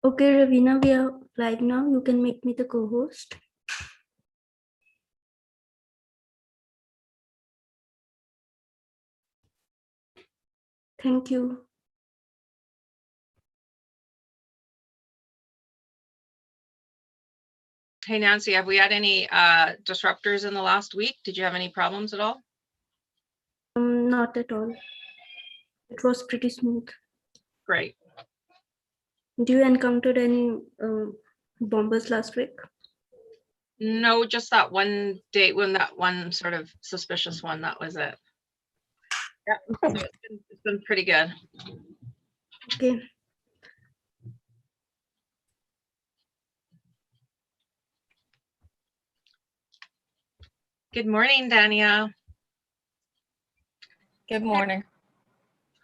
Okay, Ravina, we are live now. You can make me the co-host. Thank you. Hey, Nancy, have we had any disruptors in the last week? Did you have any problems at all? Not at all. It was pretty smooth. Great. Do you encounter any bombers last week? No, just that one date when that one sort of suspicious one, that was it. Yeah, so it's been pretty good. Okay. Good morning, Dania. Good morning.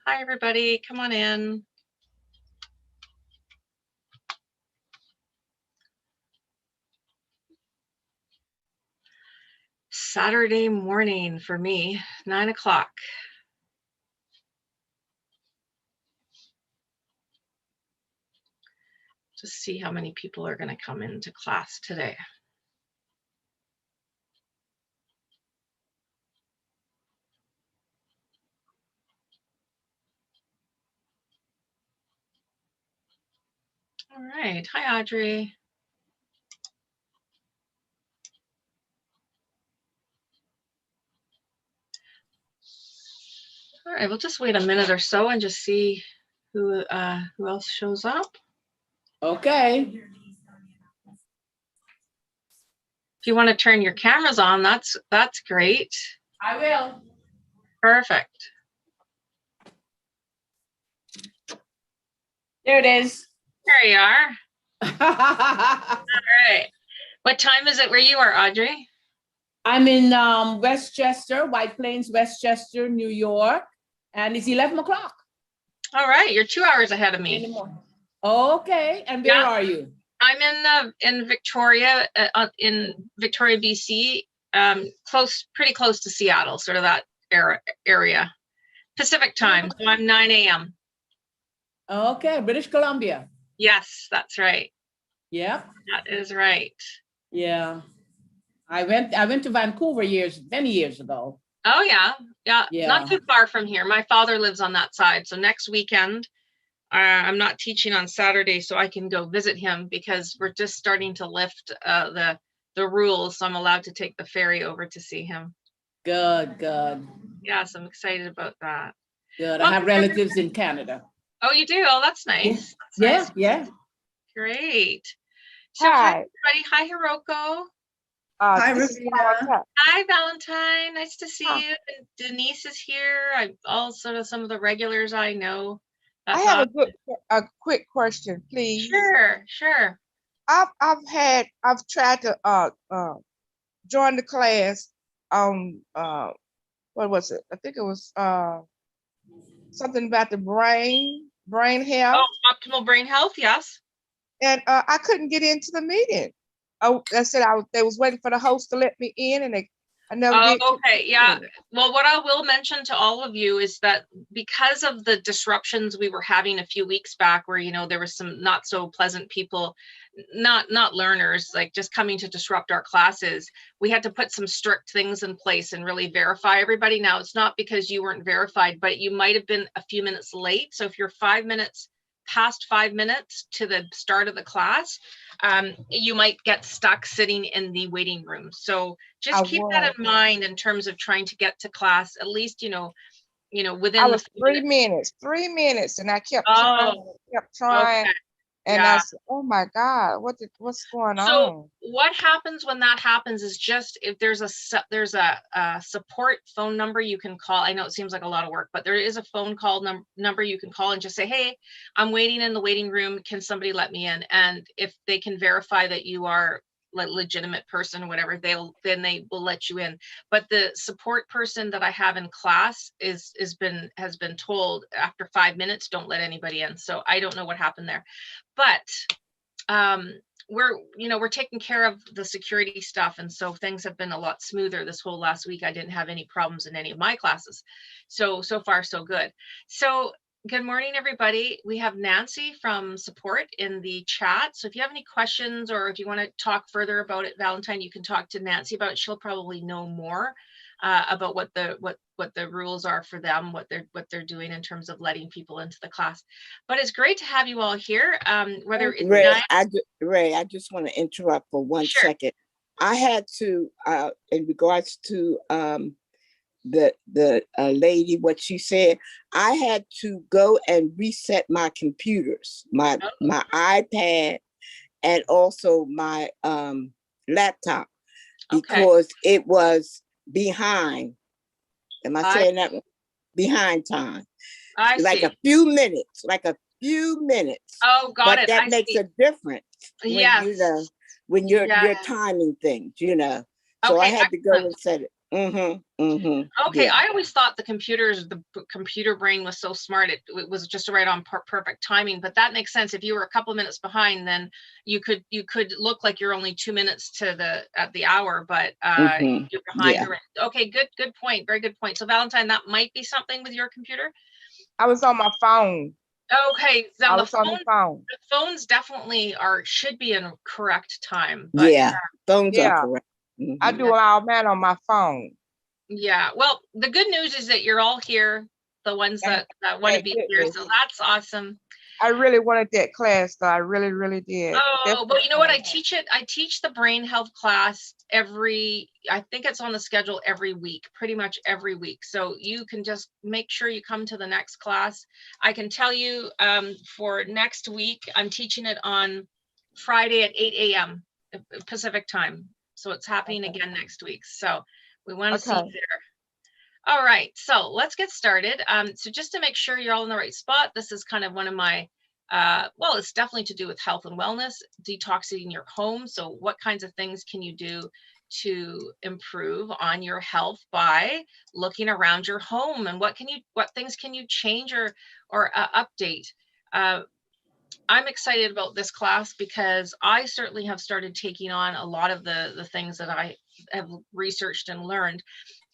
Hi, everybody. Come on in. Saturday morning for me, 9 o'clock. Just see how many people are going to come into class today. All right. Hi, Audrey. All right, we'll just wait a minute or so and just see who else shows up. Okay. If you want to turn your cameras on, that's great. I will. Perfect. There it is. There you are. All right. What time is it where you are, Audrey? I'm in Westchester, White Plains, Westchester, New York, and it's 11 o'clock. All right, you're 2 hours ahead of me. Okay, and where Yeah. are you? I'm in Victoria, BC, pretty close to Seattle, sort of that area. Pacific time, so I'm 9 a.m. Okay, British Columbia. Yes, that's right. Yep. That is right. Yeah. I went to Vancouver many years ago. Oh yeah, Yeah. not too far from here. My father lives on that side, so next weekend, I'm not teaching on Saturday, so I can go visit him because we're just starting to lift the rules, so I'm allowed to take the ferry over to see him. Good. Yes, I'm excited about that. Good. I have relatives in Canada. Oh, you do? Oh, that's nice. Yeah. That's nice. Yeah. Great. So Hi, everybody. Hi, Hiroko. Hi, This is Ravina. Hi, Valentine. Nice to see Huh. you. And Denise is here. Some of the regulars I know. I That's have awesome. a quick question, please. Sure. I've tried to join the class on what was it? I think it was something about the brain health, Oh, optimal brain health. Yes. and I couldn't get into the meeting. Oh, I said they was waiting for the host to let me in, and I never did. Okay. Yeah. Well, what I will mention to all of you is that because of the disruptions we were having a few weeks back where, there was some not so pleasant people, not learners, like just coming to disrupt our classes, we had to put some strict things in place and really verify everybody. Now, it's not because you weren't verified, but you might have been a few minutes late. So if you're past 5 minutes to the start of the class, you might get stuck sitting in the waiting room. So just keep that in mind in terms of trying to get to class, at least, within I was 3 minutes, and I kept trying. Okay. And I said, "Oh my God, what's going on?" What happens when that happens is just if there's a support phone number you can call. I know it seems like a lot of work, but there is a phone call number you can call and just say, "Hey, I'm waiting in the waiting room. Can somebody let me in?" And if they can verify that you are a legitimate person or whatever, then they will let you in. But the support person that I have in class has been told after 5 minutes, don't let anybody in. So I don't know what happened there. But we're taking care of the security stuff, and so things have been a lot smoother this whole last week. I didn't have any problems in any of my classes, so far so good. So Good morning, everybody. We have Nancy from support in the chat. So if you have any questions or if you want to talk further about it, Valentine, you can talk to Nancy about it. She'll probably know more about what the rules are for them, what they're doing in terms of letting people into the class. But it's great to have you all here. Whether it's Ray, I just want to interrupt for one Sure. second. I had to, in regards to the lady, what she said, I had to go and reset my computers, my iPad, and also my laptop, because it was behind. Am I saying that? Behind time. I like see. a few minutes, Oh, got it. That makes a difference when Yes. when you're timing things, So I had to go and set it. Okay, I always thought the computer brain was so smart, it was just right on perfect timing, but that makes sense. If you were a couple minutes behind, then you could look like you're only 2 minutes to the hour, but you're behind already. Okay, good point, very good point. So Valentine, that might be something with your computer. I was on my phone. Okay, so I was on the phone. The phones definitely should be in correct time. But phones are correct. I do all man on my phone. Yeah, well, the good news is that you're all here, the ones that want to be here, so that's awesome. I really wanted that class, though. I really, really did. Oh, well, you know what? I teach the brain health class I think it's on the schedule every week, pretty much every week. So you can just make sure you come to the next class. I can tell you for next week, I'm teaching it on Friday at 8 a.m. Pacific time. So it's happening again next week. So we want to see you there. All right, so let's get started. So just to make sure you're all in the right spot, this is kind of one of my, well, it's definitely to do with health and wellness, detoxing your home. So what kinds of things can you do to improve on your health by looking around your home, and what things can you change or update? I'm excited about this class because I certainly have started taking on a lot of the things that I have researched and learned.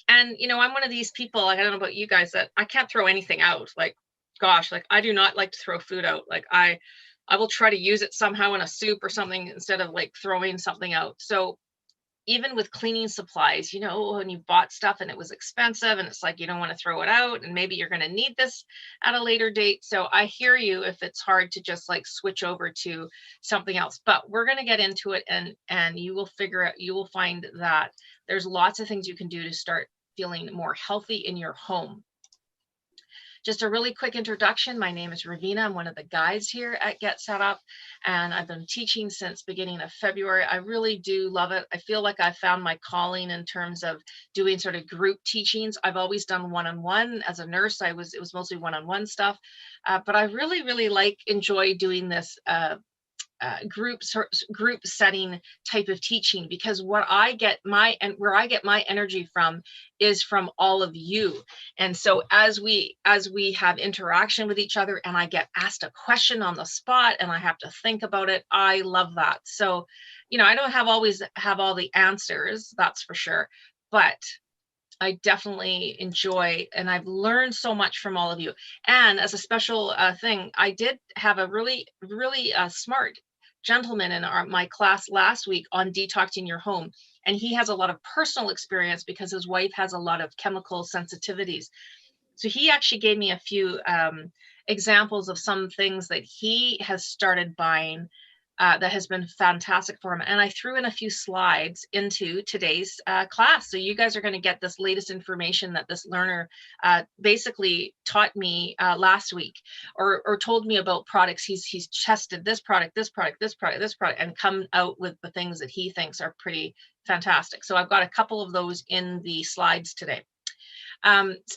And, I'm one of these people, like, I don't know about you guys, that I can't throw anything out. Like, gosh, like I do not like to throw food out. Like I will try to use it somehow in a soup or something instead of like throwing something out. So even with cleaning supplies, when you bought stuff and it was expensive and it's like, you don't want to throw it out and maybe you're going to need this at a later date. So I hear you if it's hard to just like switch over to something else, but we're going to get into it and you will find that there's lots of things you can do to start feeling more healthy in your home. Just a really quick introduction. My name is Ravina. I'm one of the guides here at Get Set Up, and I've been teaching since beginning of February. I really do love it. I feel like I found my calling in terms of doing sort of group teachings. I've always done one-on-one. As a nurse, it was mostly one-on-one stuff, but I really enjoy doing this group setting type of teaching, because where I get my energy from is from all of you. And so as we have interaction with each other and I get asked a question on the spot and I have to think about it, I love that. So, I don't always have all the answers, that's for sure, but I definitely enjoy, and I've learned so much from all of you. And as a special thing, I did have a really smart gentleman in my class last week on detoxing your home, and he has a lot of personal experience because his wife has a lot of chemical sensitivities. So he actually gave me a few examples of some things that he has started buying that has been fantastic for him. And I threw in a few slides into today's class. So you guys are going to get this latest information that this learner basically taught me last week, or told me about products. He's tested this product, and come out with the things that he thinks are pretty fantastic. So I've got a couple of those in the slides today.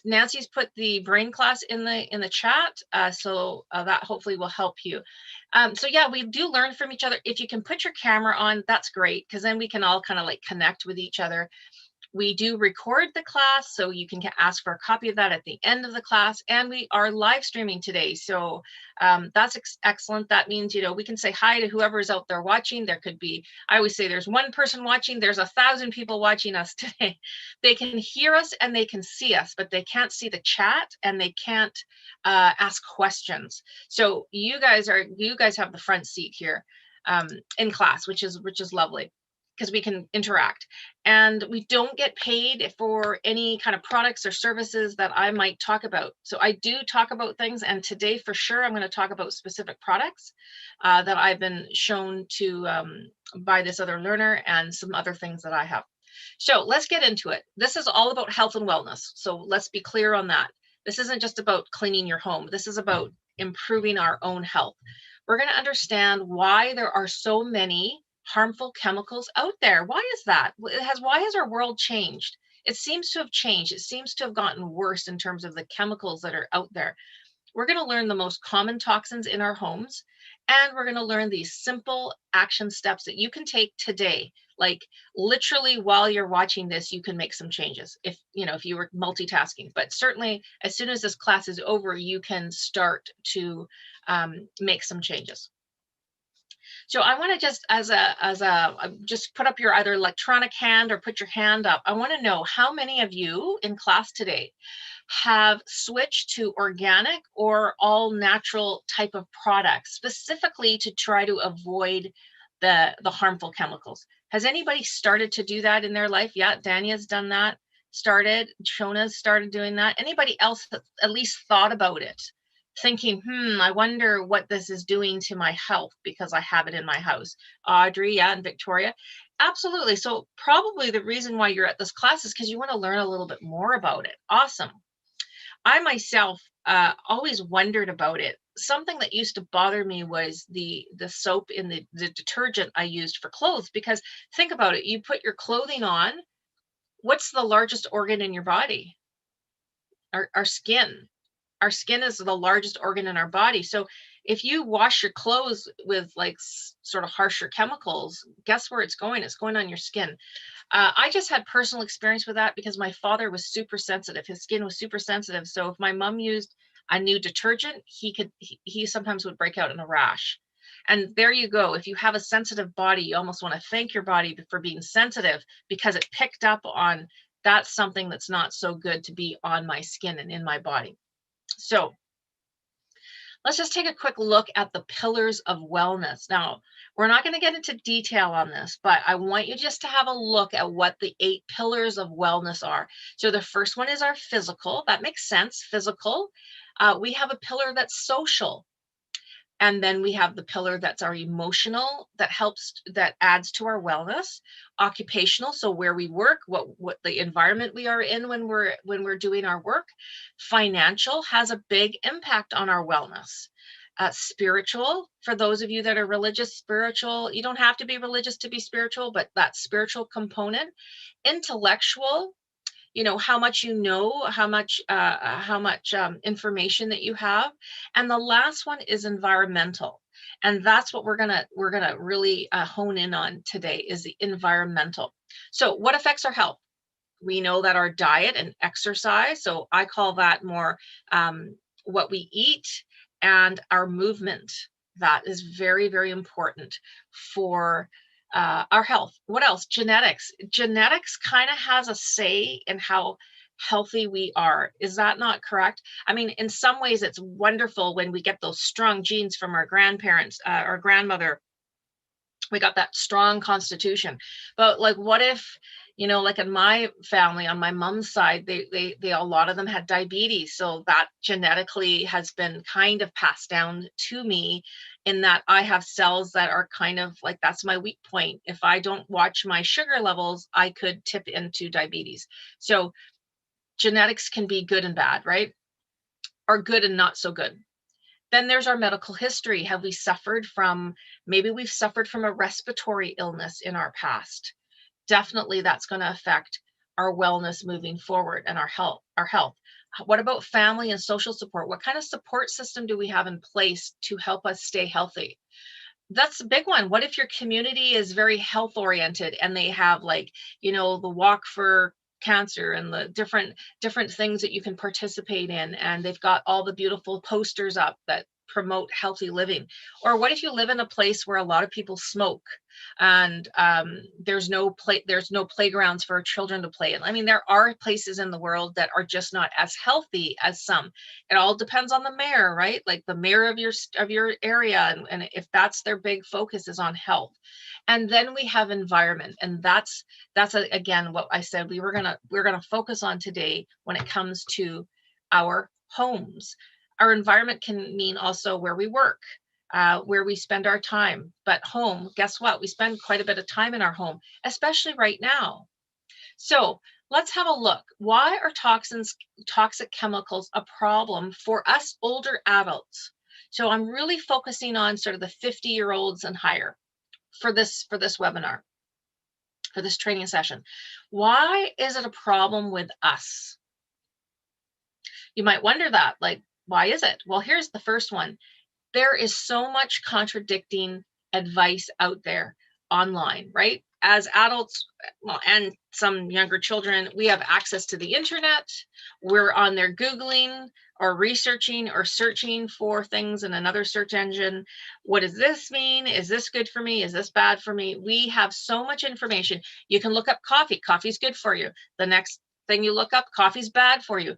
Nancy's put the brain class in the chat, so that hopefully will help you. So yeah, we do learn from each other. If you can put your camera on, that's great, because then we can all kind of like connect with each other. We do record the class, so you can ask for a copy of that at the end of the class. And we are live streaming today. So that's excellent. That means, you know, we can say hi to whoever is out there watching. There could be, I always say there's one person watching, there's 1,000 people watching us today. They can hear us and they can see us, but they can't see the chat and they can't ask questions. So you guys have the front seat here in class, which is lovely, because we can interact. And we don't get paid for any kind of products or services that I might talk about. So I do talk about things, and today for sure I'm going to talk about specific products that I've been shown to by this other learner, and some other things that I have. So let's get into it. This is all about health and wellness. So let's be clear on that. This isn't just about cleaning your home. This is about improving our own health. We're going to understand why there are so many harmful chemicals out there. Why is that? Why has our world changed? It seems to have changed. It seems to have gotten worse in terms of the chemicals that are out there. We're going to learn the most common toxins in our homes, and we're going to learn these simple action steps that you can take today. Like literally while you're watching this, you can make some changes if you were multitasking. But certainly as soon as this class is over, you can start to make some changes. So I want to just just put up your either electronic hand or put your hand up. I want to know how many of you in class today have switched to organic or all natural type of products, specifically to try to avoid the harmful chemicals. Has anybody started to do that in their life? Yeah, Danya's done that, Shona's started doing that. Anybody else at least thought about it? Thinking, I wonder what this is doing to my health because I have it in my house. Audrey, yeah, and Victoria. Absolutely. So probably the reason why you're at this class is because you want to learn a little bit more about it. Awesome. I myself always wondered about it. Something that used to bother me was the soap in the detergent I used for clothes, because think about it. You put your clothing on. What's the largest organ in your body? Our skin. Our skin is the largest organ in our body. So if you wash your clothes with like sort of harsher chemicals, guess where it's going? It's going on your skin. I just had personal experience with that because my father was super sensitive. His skin was super sensitive. So if my mom used a new detergent, he sometimes would break out in a rash. And there you go. If you have a sensitive body, you almost want to thank your body for being sensitive, because it picked up on that's something that's not so good to be on my skin and in my body. So let's just take a quick look at the pillars of wellness. Now, we're not going to get into detail on this, but I want you just to have a look at what the 8 pillars of wellness are. So the first one is our physical. That makes sense, physical. We have a pillar that's social. And then we have the pillar that's our emotional, that adds to our wellness. Occupational, so where we work, what the environment we are in when we're doing our work. Financial has a big impact on our wellness. Spiritual, for those of you that are religious, spiritual, you don't have to be religious to be spiritual, but that spiritual component. Intellectual, how much how much information that you have. And the last one is environmental, and that's what we're gonna really hone in on today, is the environmental. So what affects our health? We know that our diet and exercise, so I call that more what we eat, and our movement. That is very, very important for our health. What else? Genetics. Genetics kind of has a say in how healthy we are. Is that not correct? I mean, in some ways, it's wonderful when we get those strong genes from our grandparents, our grandmother. We got that strong constitution. But like, what if, like in my family, on my mom's side, they a lot of them had diabetes. So that genetically has been kind of passed down to me, in that I have cells that are kind of like, that's my weak point. If I don't watch my sugar levels, I could tip into diabetes. So genetics can be good and bad, right? Or good and not so good. Then there's our medical history. Have we suffered from, maybe we've suffered from a respiratory illness in our past. Definitely that's going to affect our wellness moving forward and our health. What about family and social support? What kind of support system do we have in place to help us stay healthy? That's a big one. What if your community is very health oriented and they have, like, the walk for cancer and the different things that you can participate in, and they've got all the beautiful posters up that promote healthy living. Or what if you live in a place where a lot of people smoke, and there's no playgrounds for children to play in? I mean, there are places in the world that are just not as healthy as some. It all depends on the mayor, right? Like the mayor of your area, and if that's their big focus is on health. And then we have environment, and that's again what I said we're gonna focus on today when it comes to our homes. Our environment can mean also where we work, where we spend our time. But home, guess what? We spend quite a bit of time in our home, especially right now. So let's have a look. Why are toxic chemicals a problem for us older adults? So I'm really focusing on sort of the 50-year-olds and higher for this webinar, for this training session. Why is it a problem with us? You might wonder that, like, why is it? Well, here's the first one. There is so much contradicting advice out there online, right? As adults, well, and some younger children, we have access to the internet. We're on there Googling or researching or searching for things in another search engine. What does this mean? Is this good for me? Is this bad for me? We have so much information. You can look up coffee. Coffee's good for you. The next thing you look up, coffee's bad for you.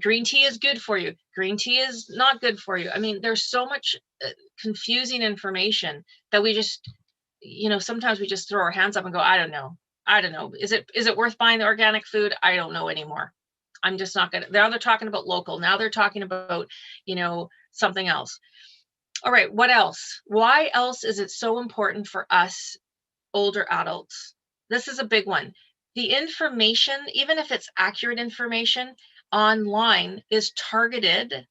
Green tea is good for you. Green tea is not good for you. I mean, there's so much confusing information that we just, sometimes we just throw our hands up and go, I don't know. Is it worth buying the organic food? I don't know anymore. I'm just not gonna. Now they're talking about local. Now they're talking about, something else. All right, what else? Why else is it so important for us older adults? This is a big one. The information, even if it's accurate information online, is targeted,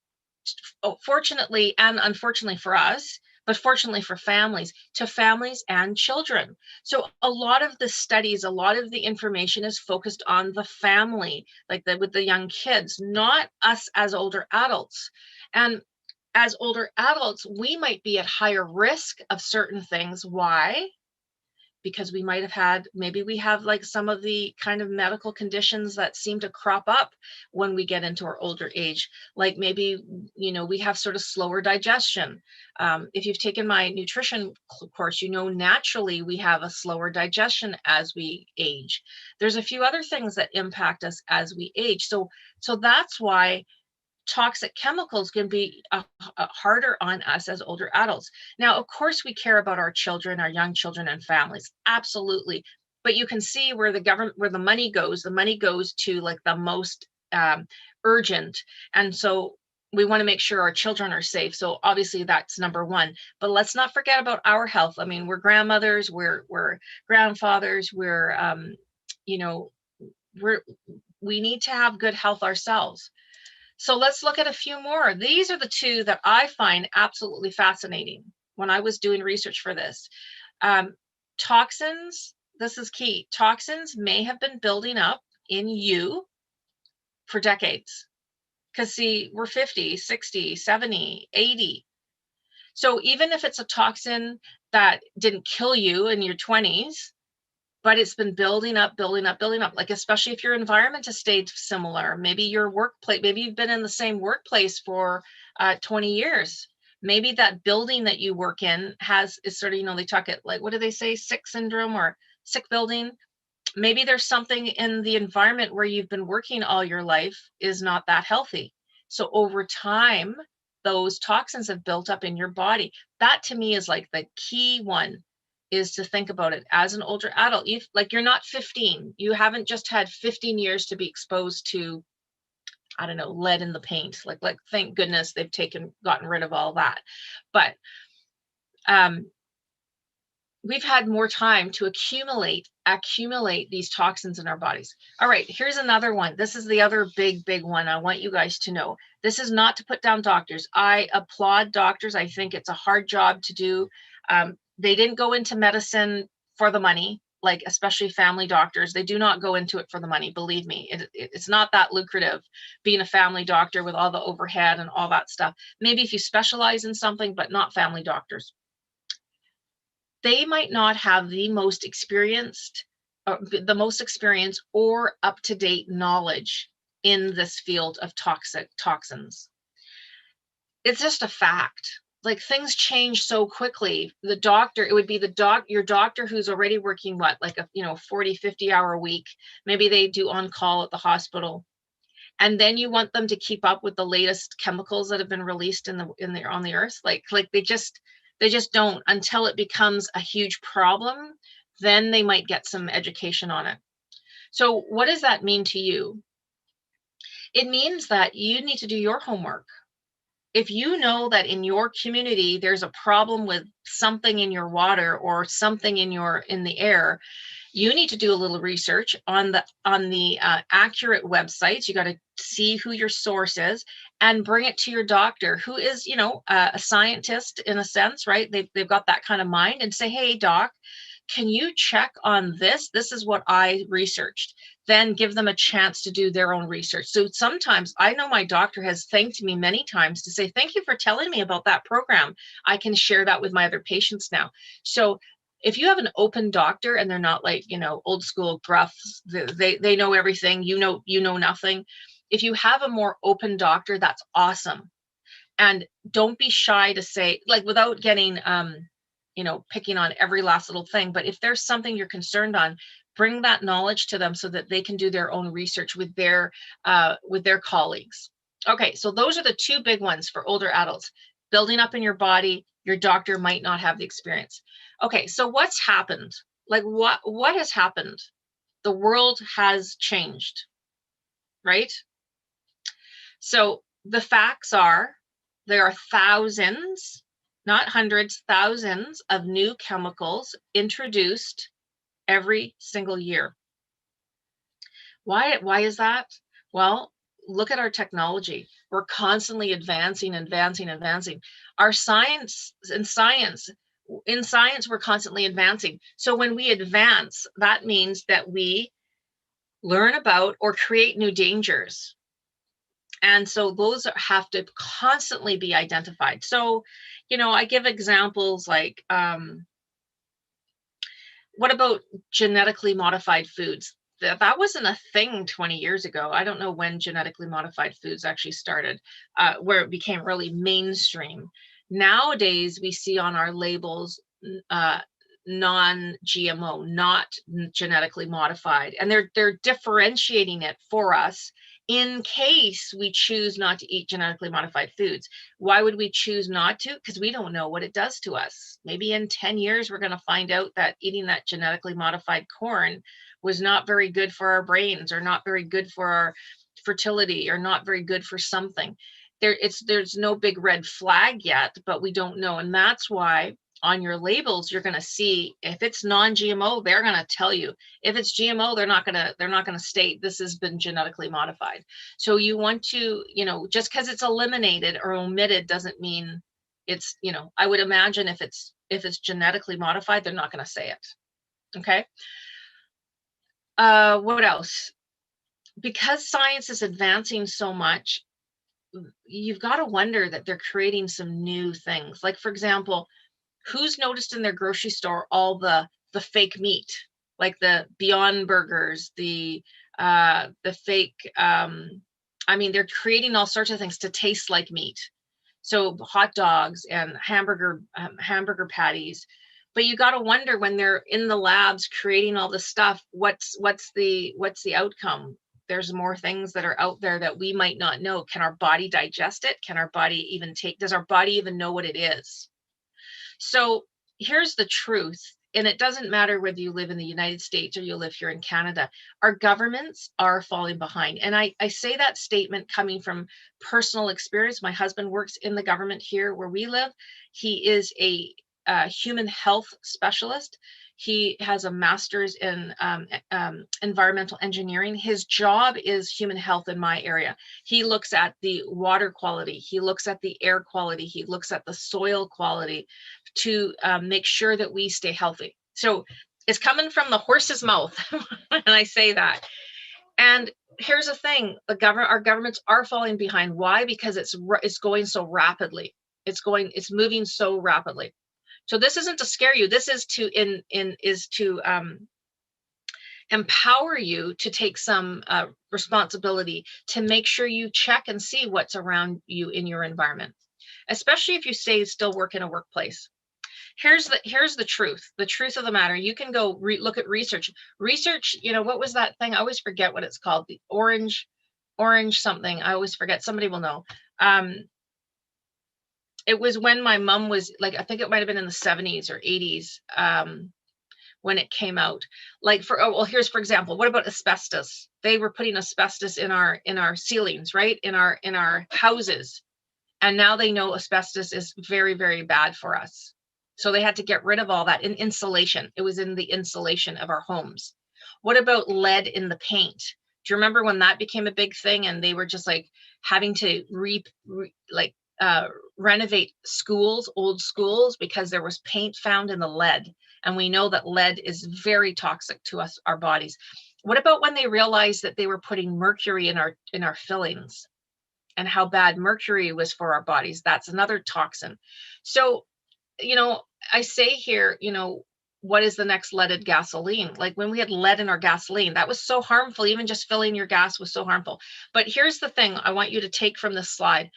fortunately and unfortunately for us, but fortunately for families, to families and children. So a lot of the studies, a lot of the information is focused on the family, like with the young kids, not us as older adults. And as older adults, we might be at higher risk of certain things. Why? Because we might have had, maybe we have like some of the kind of medical conditions that seem to crop up when we get into our older age. Like maybe, we have sort of slower digestion. If you've taken my nutrition course, naturally we have a slower digestion as we age. There's a few other things that impact us as we age. So that's why toxic chemicals can be harder on us as older adults. Now, of course, we care about our children, our young children and families, absolutely. But you can see where the money goes. The money goes to like the most urgent. And so we want to make sure our children are safe. So obviously that's number one. But let's not forget about our health. I mean, we're grandmothers, we're grandfathers, we need to have good health ourselves. So let's look at a few more. These are the two that I find absolutely fascinating when I was doing research for this. Toxins, this is key. Toxins may have been building up in you for decades. Because see, we're 50, 60, 70, 80. So even if it's a toxin that didn't kill you in your 20s, but it's been building up, like especially if your environment has stayed similar. Maybe your workplace, maybe you've been in the same workplace for 20 years. Maybe that building that you work in is sort of, they talk it like, what do they say, sick syndrome or sick building? Maybe there's something in the environment where you've been working all your life is not that healthy. So over time, those toxins have built up in your body. That to me is like the key one, is to think about it as an older adult. You're not 15. You haven't just had 15 years to be exposed to, I don't know, lead in the paint. Like thank goodness they've gotten rid of all that. But we've had more time to accumulate these toxins in our bodies. All right, here's another one. This is the other big one I want you guys to know. This is not to put down doctors. I applaud doctors. I think it's a hard job to do. They didn't go into medicine for the money, like especially family doctors. They do not go into it for the money. Believe me, it's not that lucrative being a family doctor with all the overhead and all that stuff. Maybe if you specialize in something, but not family doctors. They might not have the most experienced the most experience or up-to-date knowledge in this field of toxins. It's just a fact. Like, things change so quickly. The doctor, it would be your doctor who's already working what, like a 40, 50 hour week. Maybe they do on call at the hospital. And then you want them to keep up with the latest chemicals that have been released on the earth. Like they just don't, until it becomes a huge problem. Then they might get some education on it. So what does that mean to you? It means that you need to do your homework. If you know that in your community there's a problem with something in your water or something in the air, you need to do a little research on the accurate websites. You got to see who your source is and bring it to your doctor, who is, a scientist in a sense, right? They've got that kind of mind, and say, hey, doc, can you check on this? This is what I researched. Then give them a chance to do their own research. So sometimes I know my doctor has thanked me many times to say, thank you for telling me about that program. I can share that with my other patients now. So if you have an open doctor and they're not like, old school gruff, they know everything, you know nothing. If you have a more open doctor, that's awesome. And don't be shy to say, like, without getting, picking on every last little thing, but if there's something you're concerned on, bring that knowledge to them so that they can do their own research with their colleagues. Okay, so those are the two big ones for older adults. Building up in your body, your doctor might not have the experience. Okay, so what's happened? Like, what has happened? The world has changed, right? So the facts are, there are thousands, not hundreds, thousands of new chemicals introduced every single year. Why is that? Well, look at our technology. We're constantly advancing. Our science, we're constantly advancing. So when we advance, that means that we learn about or create new dangers. And so those have to constantly be identified. So, I give examples like, what about genetically modified foods? That wasn't a thing 20 years ago. I don't know when genetically modified foods actually started, where it became really mainstream. Nowadays, we see on our labels, non-GMO, not genetically modified. And they're differentiating it for us in case we choose not to eat genetically modified foods. Why would we choose not to? Because we don't know what it does to us. Maybe in 10 years, we're going to find out that eating that genetically modified corn was not very good for our brains, or not very good for our fertility, or not very good for something. There's no big red flag yet, but we don't know. And that's why on your labels, you're going to see, if it's non-GMO, they're going to tell you. If it's GMO, they're not going to state this has been genetically modified. So you want to, just because it's eliminated or omitted doesn't mean it's, I would imagine if it's genetically modified, they're not going to say it. Okay. What else? Because science is advancing so much, you've got to wonder that they're creating some new things. Like, for example, who's noticed in their grocery store all the fake meat, like the Beyond Burgers, the fake, they're creating all sorts of things to taste like meat. So hot dogs and hamburger patties. But you got to wonder, when they're in the labs creating all this stuff, what's the outcome? There's more things that are out there that we might not know. Can our body digest it? Can our body does our body even know what it is? So here's the truth, and it doesn't matter whether you live in the United States or you live here in Canada, our governments are falling behind. And I say that statement coming from personal experience. My husband works in the government here where we live. He is a human health specialist. He has a master's in environmental engineering. His job is human health in my area. He looks at the water quality. He looks at the air quality. He looks at the soil quality to make sure that we stay healthy. So it's coming from the horse's mouth when I say that. And here's the thing, our governments are falling behind. Why? Because it's going so rapidly. It's moving so rapidly. So this isn't to scare you. This is to empower you to take some responsibility to make sure you check and see what's around you in your environment, especially if you still work in a workplace. Here's the truth of the matter. You can go look at research, you know, what was that thing? I always forget what it's called. The orange something. I always forget. Somebody will know. It was when my mom was like, I think it might've been in the 70s or 80s. When it came out, like here's, for example, what about asbestos? They were putting asbestos in our ceilings, right? In our houses. And now they know asbestos is very, very bad for us. So they had to get rid of all that in insulation. It was in the insulation of our homes. What about lead in the paint? Do you remember when that became a big thing and they were just like having to renovate schools, old schools, because there was paint found in the lead? And we know that lead is very toxic to us, our bodies. What about when they realized that they were putting mercury in our fillings and how bad mercury was for our bodies? That's another toxin. So, you know, I say here, you know, what is the next leaded gasoline? Like when we had lead in our gasoline, that was so harmful. Even just filling your gas was so harmful. But here's the thing I want you to take from this slide.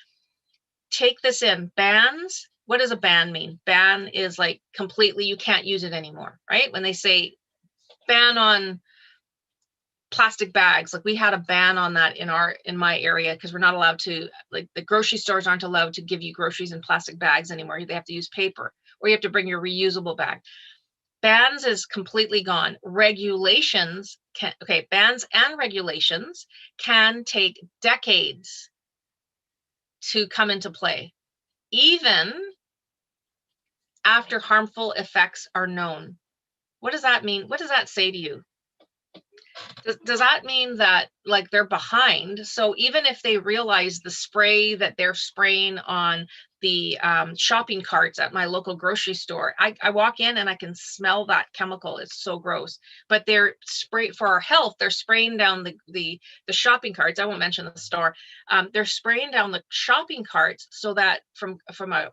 Take this in. Bans. What does a ban mean? Ban is like completely, you can't use it anymore, right? When they say ban on plastic bags, like we had a ban on that in my area, because we're not allowed to, like the grocery stores aren't allowed to give you groceries in plastic bags anymore. They have to use paper, or you have to bring your reusable bag. Bans is completely gone. Regulations bans and regulations can take decades to come into play, even after harmful effects are known. What does that mean? What does that say to you? Does that mean that like they're behind? So even if they realize the spray that they're spraying on the shopping carts at my local grocery store, I walk in and I can smell that chemical. It's so gross. But they're for our health, they're spraying down the shopping carts. I won't mention the store. They're spraying down the shopping carts so that from a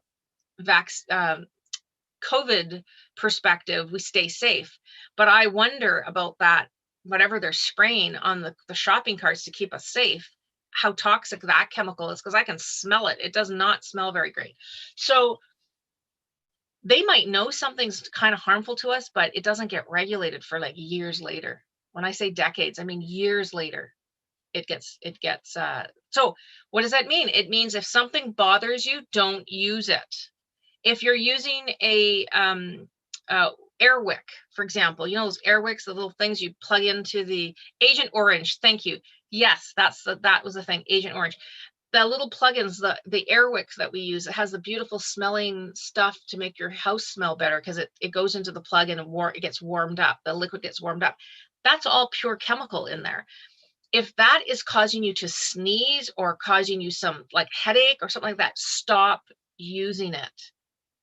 COVID perspective, we stay safe. But I wonder about that, whatever they're spraying on the shopping carts to keep us safe, how toxic that chemical is, because I can smell it. It does not smell very great. So they might know something's kind of harmful to us, but it doesn't get regulated for like years later. When I say decades, I mean years later. It gets so what does that mean? It means if something bothers you, don't use it. If you're using a air wick, for example, you know those air wicks, the little things you plug into the Agent Orange. Thank you. Yes, that was the thing, Agent Orange. The little plugins, the air wicks that we use, it has the beautiful smelling stuff to make your house smell better, because it goes into the plug and it gets warmed up. The liquid gets warmed up. That's all pure chemical in there. If that is causing you to sneeze or causing you some like headache or something like that, stop using it.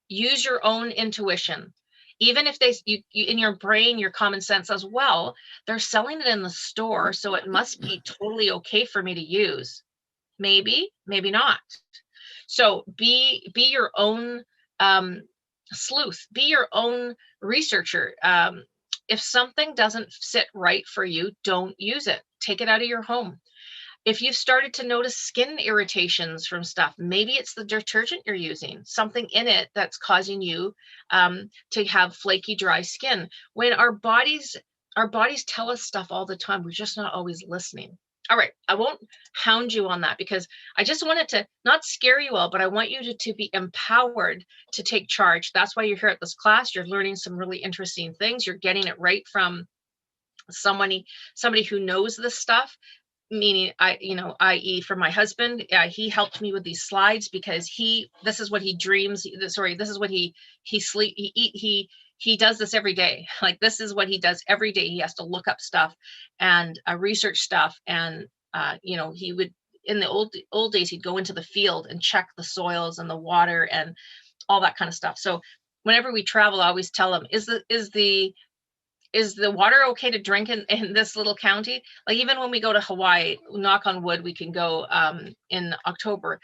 Use your own intuition. Even if you in your brain, your common sense says, well, they're selling it in the store, so it must be totally okay for me to use. Maybe, maybe not. So be your own sleuth, be your own researcher. If something doesn't sit right for you, don't use it. Take it out of your home. If you've started to notice skin irritations from stuff, maybe it's the detergent you're using, something in it that's causing you to have flaky, dry skin. When our bodies tell us stuff all the time, we're just not always listening. All right, I won't hound you on that, because I just wanted to not scare you all, but I want you to be empowered to take charge. That's why you're here at this class. You're learning some really interesting things. You're getting it right from somebody who knows this stuff. Meaning, i.e. for my husband, he helped me with these slides, because this is what he dreams. This is what he does this every day. Like, this is what he does every day. He has to look up stuff and research stuff. And, he would, in the old days, he'd go into the field and check the soils and the water and all that kind of stuff. So whenever we travel, I always tell him, is the water okay to drink in this little county? Like, even when we go to Hawaii, knock on wood, we can go in October.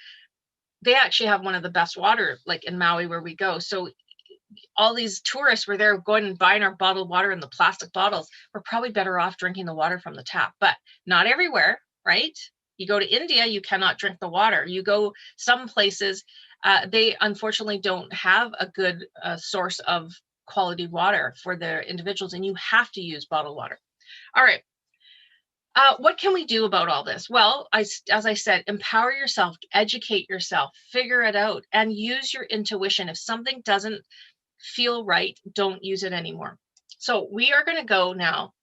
They actually have one of the best water, like in Maui where we go. So all these tourists were there going and buying our bottled water in the plastic bottles. We're probably better off drinking the water from the tap, but not everywhere, right? You go to India, you cannot drink the water. You go some places, they unfortunately don't have a good source of quality water for their individuals, and you have to use bottled water. All right. What can we do about all this? Well, as I said, empower yourself, educate yourself, figure it out, and use your intuition. If something doesn't feel right, don't use it anymore. So we are going to go now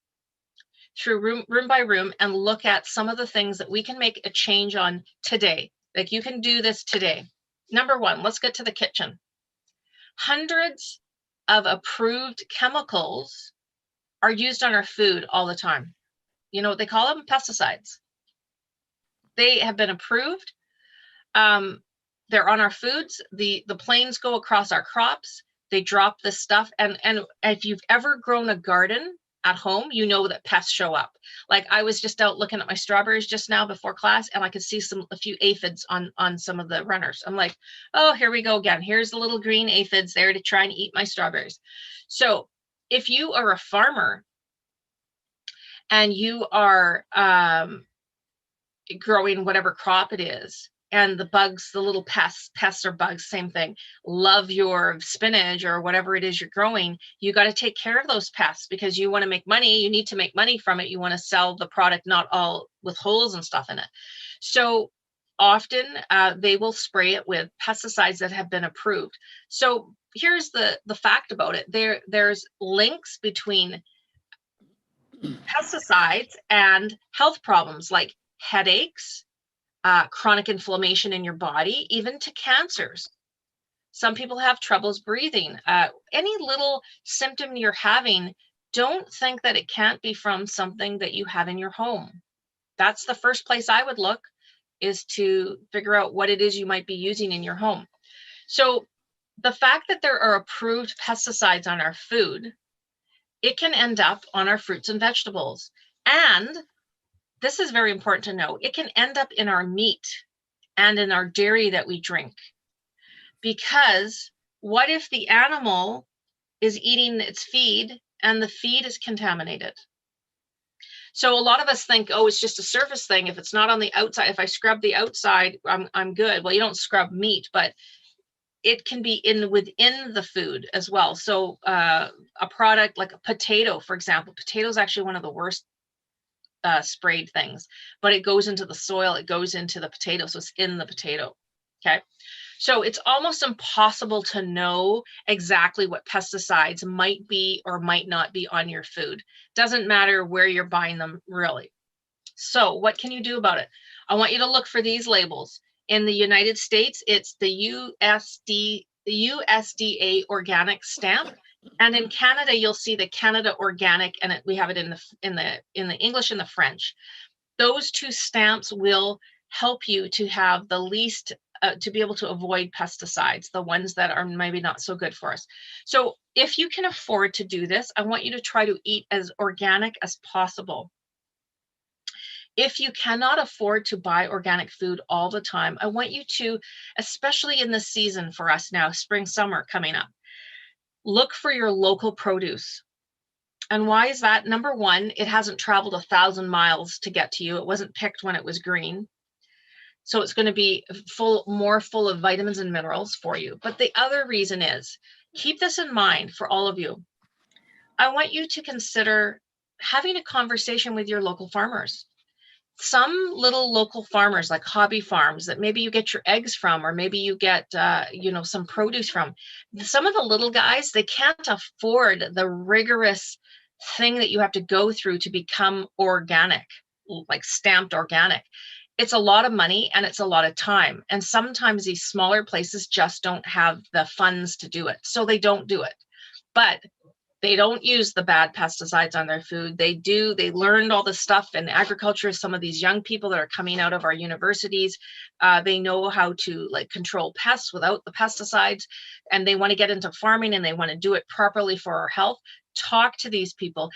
through room by room and look at some of the things that we can make a change on today. Like you can do this today. Number one, let's get to the kitchen. Hundreds of approved chemicals are used on our food all the time. You know what they call them? Pesticides. They have been approved. They're on our foods. The planes go across our crops. They drop this stuff. And if you've ever grown a garden at home, you know that pests show up. Like I was just out looking at my strawberries just now before class, and I could see a few aphids on some of the runners. I'm like, oh, here we go again. Here's the little green aphids there to try and eat my strawberries. So if you are a farmer and you are growing whatever crop it is, and the bugs, the little pests or bugs, same thing, love your spinach or whatever it is you're growing, you got to take care of those pests because you want to make money. You need to make money from it. You want to sell the product, not all with holes and stuff in it. So often they will spray it with pesticides that have been approved. So here's the fact about it. There's links between pesticides and health problems like headaches, chronic inflammation in your body, even to cancers. Some people have troubles breathing. Any little symptom you're having, don't think that it can't be from something that you have in your home. That's the first place I would look, is to figure out what it is you might be using in your home. So the fact that there are approved pesticides on our food, it can end up on our fruits and vegetables. And this is very important to know. It can end up in our meat and in our dairy that we drink. Because what if the animal is eating its feed and the feed is contaminated? So a lot of us think, oh, it's just a surface thing. If it's not on the outside, if I scrub the outside, I'm good. Well, you don't scrub meat, but it can be within the food as well. So a product like a potato, for example, potato is actually one of the worst sprayed things, but it goes into the soil, it goes into the potato, so it's in the potato. Okay, so it's almost impossible to know exactly what pesticides might be or might not be on your food. Doesn't matter where you're buying them, really. So what can you do about it? I want you to look for these labels. In the United States, it's the USDA organic stamp. And in Canada, you'll see the Canada Organic, and we have it in the English and the French. Those two stamps will help you to have the least, to be able to avoid pesticides, the ones that are maybe not so good for us. So if you can afford to do this, I want you to try to eat as organic as possible. If you cannot afford to buy organic food all the time, I want you to, especially in the season for us now, spring, summer coming up, look for your local produce. And why is that? Number one, it hasn't traveled 1,000 miles to get to you. It wasn't picked when it was green. So it's going to be more full of vitamins and minerals for you. But the other reason is, keep this in mind for all of you. I want you to consider having a conversation with your local farmers. Some little local farmers, like hobby farms that maybe you get your eggs from, or maybe you get, some produce from. Some of the little guys, they can't afford the rigorous thing that you have to go through to become organic, like stamped organic. It's a lot of money and it's a lot of time. And sometimes these smaller places just don't have the funds to do it. So they don't do it. But they don't use the bad pesticides on their food. They learned all this stuff in agriculture. Some of these young people that are coming out of our universities, they know how to control pests without the pesticides, and they want to get into farming and they want to do it properly for our health. Talk to these people.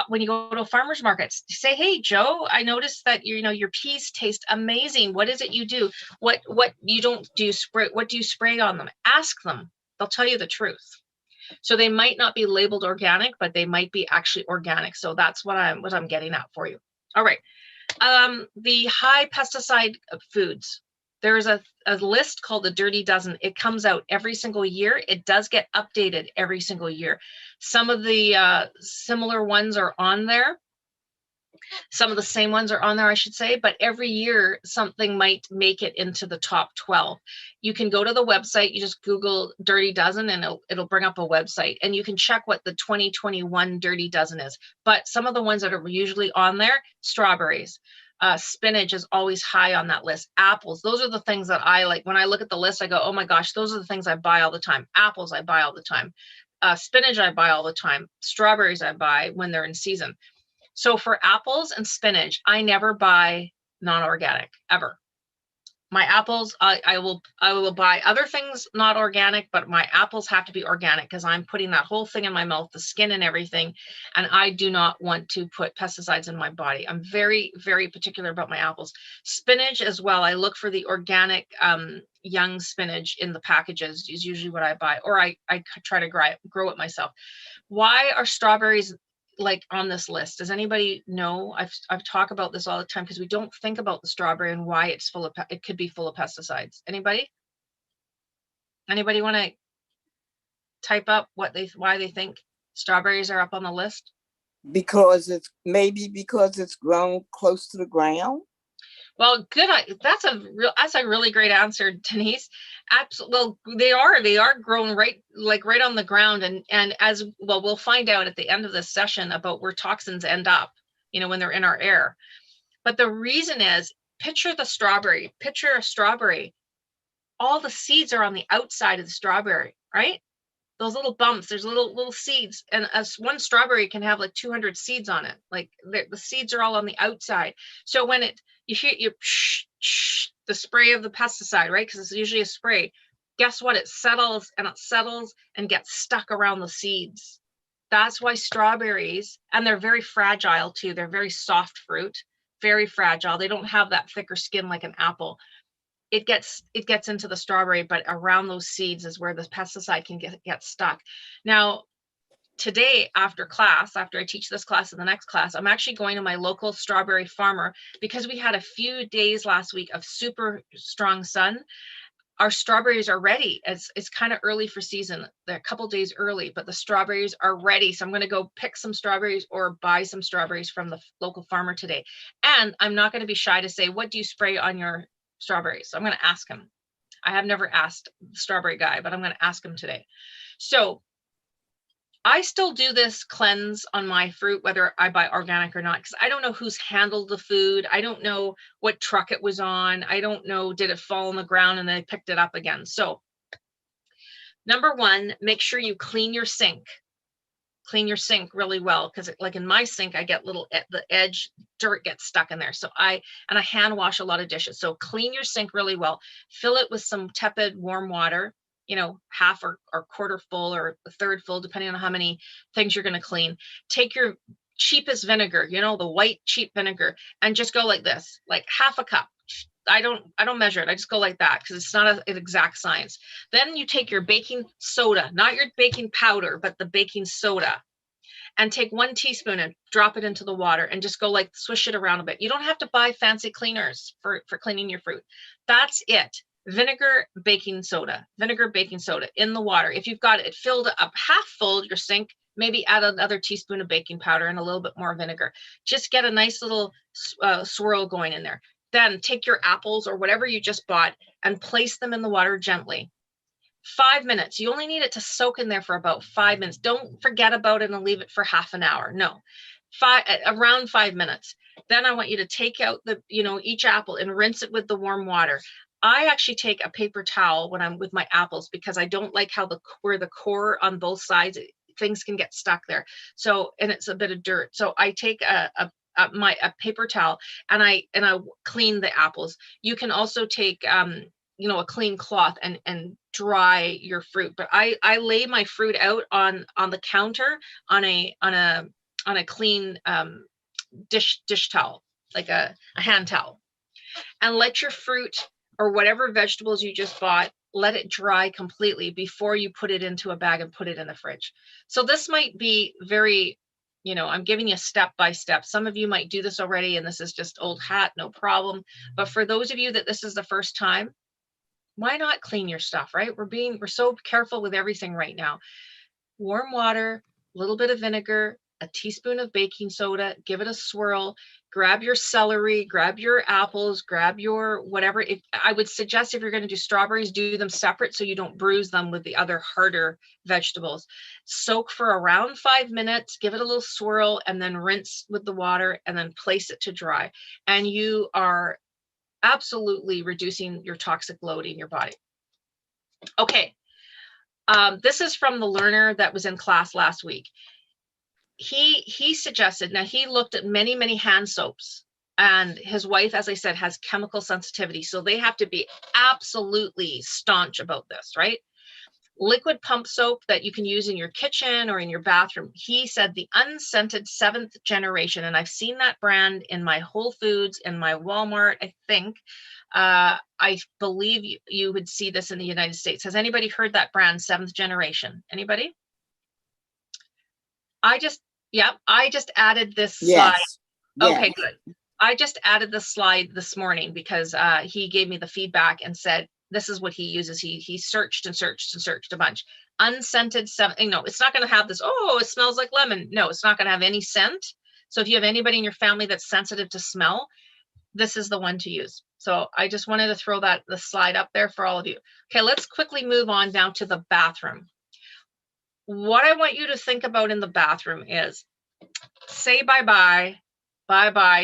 When you go to farmers markets, say, hey, Joe, I noticed that your peas taste amazing. What is it you do? What you don't do spray? What do you spray on them? Ask them. They'll tell you the truth. So they might not be labeled organic, but they might be actually organic. So that's what I'm getting at for you. All right. The high pesticide foods. There's a list called the Dirty Dozen. It comes out every single year. It does get updated every single year. Some of the similar ones are on there. Some of the same ones are on there, I should say, but every year something might make it into the top 12. You can go to the website, you just Google Dirty Dozen and it'll bring up a website, and you can check what the 2021 Dirty Dozen is. But some of the ones that are usually on there, strawberries, spinach is always high on that list. Apples, those are the things that I like. When I look at the list, I go, oh my gosh, those are the things I buy all the time. Apples, I buy all the time. Spinach, I buy all the time. Strawberries, I buy when they're in season. So for apples and spinach, I never buy non-organic ever. My apples, I will buy other things not organic, but my apples have to be organic because I'm putting that whole thing in my mouth, the skin and everything, and I do not want to put pesticides in my body. I'm very, very particular about my apples. Spinach as well. I look for the organic young spinach in the packages is usually what I buy, or I try to grow it myself. Why are strawberries like on this list? Does anybody know? I've talked about this all the time because we don't think about the strawberry and why it's it could be full of pesticides. Anybody want to type up why they think strawberries are up on the list? Because it's grown close to the ground. Well, good. That's a really great answer, Denise. Absolutely. Well, they are grown right on the ground, and as well, we'll find out at the end of this session about where toxins end up, when they're in our air. But the reason is, picture a strawberry. All the seeds are on the outside of the strawberry, right? Those little bumps, there's little seeds, and as one strawberry can have like 200 seeds on it. Like the seeds are all on the outside. So when you hear the spray of the pesticide, right? Because it's usually a spray. Guess what? It settles and gets stuck around the seeds. That's why strawberries, and they're very fragile too. They're very soft fruit, very fragile. They don't have that thicker skin like an apple. It gets into the strawberry, but around those seeds is where the pesticide can get stuck. Now, today after I teach this class and the next class, I'm actually going to my local strawberry farmer because we had a few days last week of super strong sun. Our strawberries are ready. It's kind of early for season. They're a couple days early, but the strawberries are ready. So I'm going to go pick some strawberries or buy some strawberries from the local farmer today. And I'm not going to be shy to say, what do you spray on your strawberries? So I'm going to ask him. I have never asked the strawberry guy, but I'm going to ask him today. So I still do this cleanse on my fruit, whether I buy organic or not, because I don't know who's handled the food. I don't know what truck it was on. I don't know, did it fall on the ground and they picked it up again? So number one, make sure you clean your sink. Clean your sink really well, because like in my sink, I get the edge dirt gets stuck in there. So I hand wash a lot of dishes. So clean your sink really well. Fill it with some tepid warm water, half or quarter full or a third full, depending on how many things you're going to clean. Take your cheapest vinegar, the white cheap vinegar, and just go like this, like half a cup. I don't measure it. I just go like that because it's not an exact science. Then you take your baking soda, not your baking powder, but the baking soda, and take 1 teaspoon and drop it into the water and just go swish it around a bit. You don't have to buy fancy cleaners for cleaning your fruit. That's it. Vinegar, baking soda in the water. If you've got it filled up half full, your sink, maybe add another teaspoon of baking powder and a little bit more vinegar. Just get a nice little swirl going in there. Then take your apples or whatever you just bought and place them in the water gently. 5 minutes. You only need it to soak in there for about 5 minutes. Don't forget about it and leave it for half an hour. No, around 5 minutes. Then I want you to take out each apple and rinse it with the warm water. I actually take a paper towel when I'm with my apples because I don't like where the core on both sides, things can get stuck there. So, and it's a bit of dirt. So I take a paper towel and I clean the apples. You can also take a clean cloth and dry your fruit. But I lay my fruit out on the counter on a clean dish towel, like a hand towel, and let your fruit or whatever vegetables you just bought let it dry completely before you put it into a bag and put it in the fridge. So this might be very, you know, I'm giving you step by step. Some of you might do this already and this is just old hat, no problem. But for those of you that this is the first time, why not clean your stuff, right? We're so careful with everything right now. Warm water, a little bit of vinegar, a teaspoon of baking soda, give it a swirl, grab your celery, grab your apples, grab your whatever. I would suggest if you're going to do strawberries, do them separate so you don't bruise them with the other harder vegetables. Soak for around 5 minutes, give it a little swirl, and then rinse with the water and then place it to dry. And you are absolutely reducing your toxic load in your body. Okay. This is from the learner that was in class last week. He suggested, now he looked at many hand soaps, and his wife, as I said, has chemical sensitivity. So they have to be absolutely staunch about this, right? Liquid pump soap that you can use in your kitchen or in your bathroom. He said the unscented 7th generation, and I've seen that brand in my Whole Foods, in my Walmart, I think. I believe you would see this in the United States. Has anybody heard that brand, 7th generation? Anybody? I just added this slide. Yes. Okay, Yes. good. I just added the slide this morning because he gave me the feedback and said, this is what he uses. He searched and searched and searched a bunch. Unscented 7, no, it's not going to have this, oh, it smells like lemon. No, it's not going to have any scent. So if you have anybody in your family that's sensitive to smell, this is the one to use. So I just wanted to throw the slide up there for all of you. Okay, let's quickly move on down to the bathroom. What I want you to think about in the bathroom is say bye-bye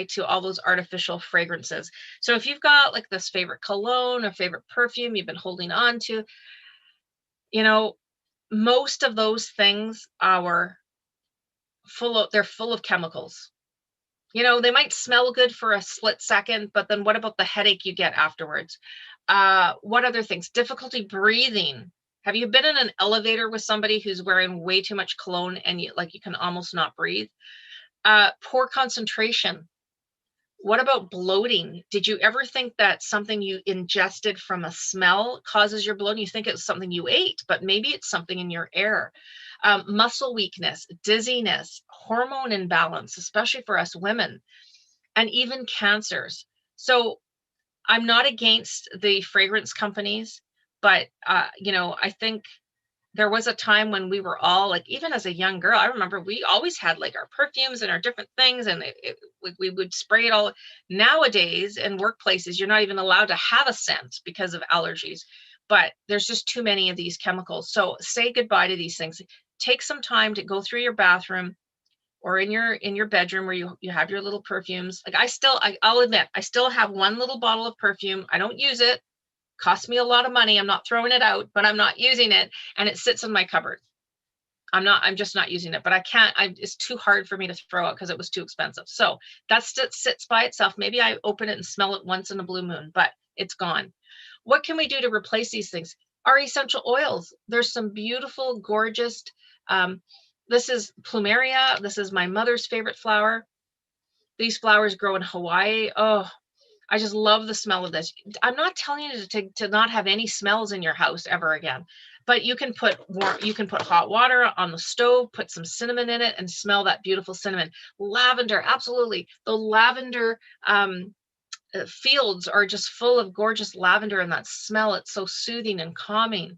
to all those artificial fragrances. So if you've got like this favorite cologne or favorite perfume you've been holding on to, you know, most of those things are they're full of chemicals. You know, they might smell good for a split second, but then what about the headache you get afterwards? What other things? Difficulty breathing. Have you been in an elevator with somebody who's wearing way too much cologne and you can almost not breathe? Poor concentration. What about bloating? Did you ever think that something you ingested from a smell causes your bloating? You think it's something you ate, but maybe it's something in your air. Muscle weakness, dizziness, hormone imbalance, especially for us women, and even cancers. So I'm not against the fragrance companies, but you know, I think there was a time when we were all like, even as a young girl, I remember we always had like our perfumes and our different things, and we would spray it all. Nowadays in workplaces, you're not even allowed to have a scent because of allergies, but there's just too many of these chemicals. So say goodbye to these things. Take some time to go through your bathroom or in your bedroom where you have your little perfumes. Like I'll admit, I still have one little bottle of perfume. I don't use it. Cost me a lot of money. I'm not throwing it out, but I'm not using it. And it sits in my cupboard. I'm just not using it, but it's too hard for me to throw out because it was too expensive. So that sits by itself. Maybe I open it and smell it once in a blue moon, but it's gone. What can we do to replace these things? Our essential oils. There's some beautiful, gorgeous, this is plumeria. This is my mother's favorite flower. These flowers grow in Hawaii. Oh, I just love the smell of this. I'm not telling you to not have any smells in your house ever again, but you can put hot water on the stove, put some cinnamon in it, and smell that beautiful cinnamon. Lavender, absolutely. The lavender fields are just full of gorgeous lavender, and that smell, it's so soothing and calming.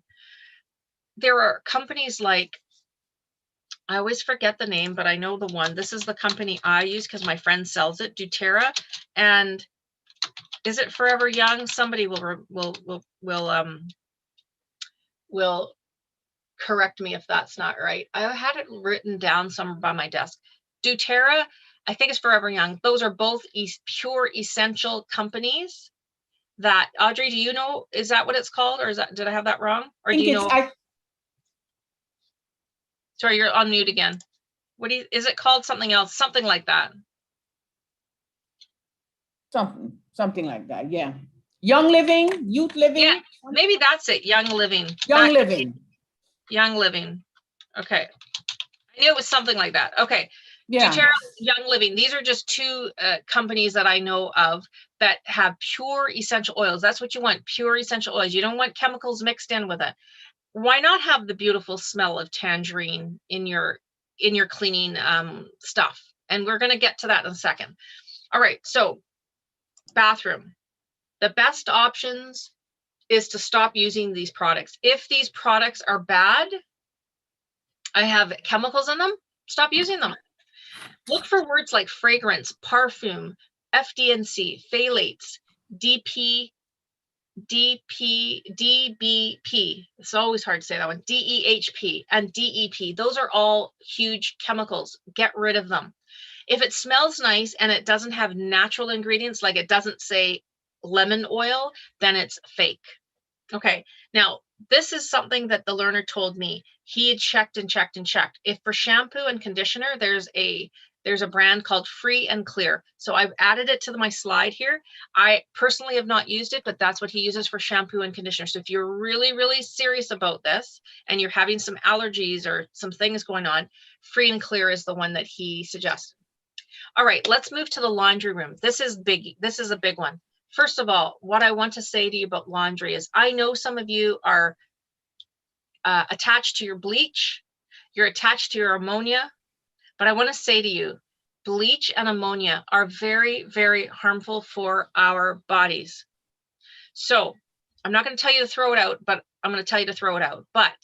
There are companies like, I always forget the name, but I know the one. This is the company I use because my friend sells it, doTERRA, and is it Forever Young? Somebody will correct me if that's not right. I had it written down somewhere by my desk. doTERRA, I think it's Forever Young. Those are both pure essential companies. That, Audrey, do you know? Is that what it's called, or did I have that wrong? Or do you know? Sorry, you're on mute again. Is it called something else? Something like that. Something like that, yeah. Young Living, Youth Living. Yeah, maybe that's it. Young Living. Young Living. Young Living. Okay. I knew it was something like that. Okay. Yeah. doTERRA, Young Living. These are just two companies that I know of that have pure essential oils. That's what you want, pure essential oils. You don't want chemicals mixed in with it. Why not have the beautiful smell of tangerine in your cleaning stuff? And we're going to get to that in a second. All right, so bathroom. The best options is to stop using these products. If these products are bad, I have chemicals in them, stop using them. Look for words like fragrance, parfum, FDNC, phthalates, DBP. It's always hard to say that one. DEHP and DEP. Those are all huge chemicals. Get rid of them. If it smells nice and it doesn't have natural ingredients, like it doesn't say lemon oil, then it's fake. Okay, now this is something that the learner told me. He had checked and checked and checked. If for shampoo and conditioner, there's a brand called Free and Clear. So I've added it to my slide here. I personally have not used it, but that's what he uses for shampoo and conditioner. So if you're really, really serious about this and you're having some allergies or some things going on, Free and Clear is the one that he suggested. All right, let's move to the laundry room. This is big. This is a big one. First of all, what I want to say to you about laundry is I know some of you are attached to your bleach, you're attached to your ammonia, but I want to say to you, bleach and ammonia are very, very harmful for our bodies. So I'm not going to tell you to throw it out, but I'm going to tell you to throw it out. But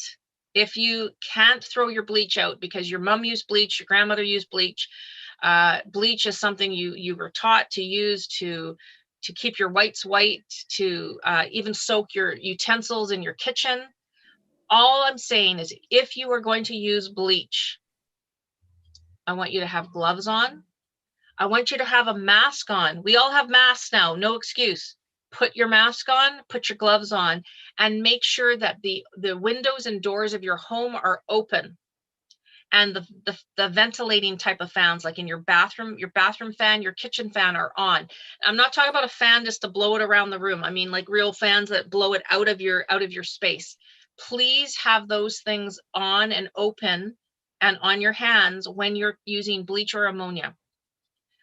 if you can't throw your bleach out because your mom used bleach, your grandmother used bleach, bleach is something you were taught to use to keep your whites white, to even soak your utensils in your kitchen. All I'm saying is if you are going to use bleach, I want you to have gloves on. I want you to have a mask on. We all have masks now, no excuse. Put your mask on, put your gloves on, and make sure that the windows and doors of your home are open. And the ventilating type of fans, like in your bathroom fan, your kitchen fan are on. I'm not talking about a fan just to blow it around the room. I mean like real fans that blow it out of your space. Please have those things on and open and on your hands when you're using bleach or ammonia.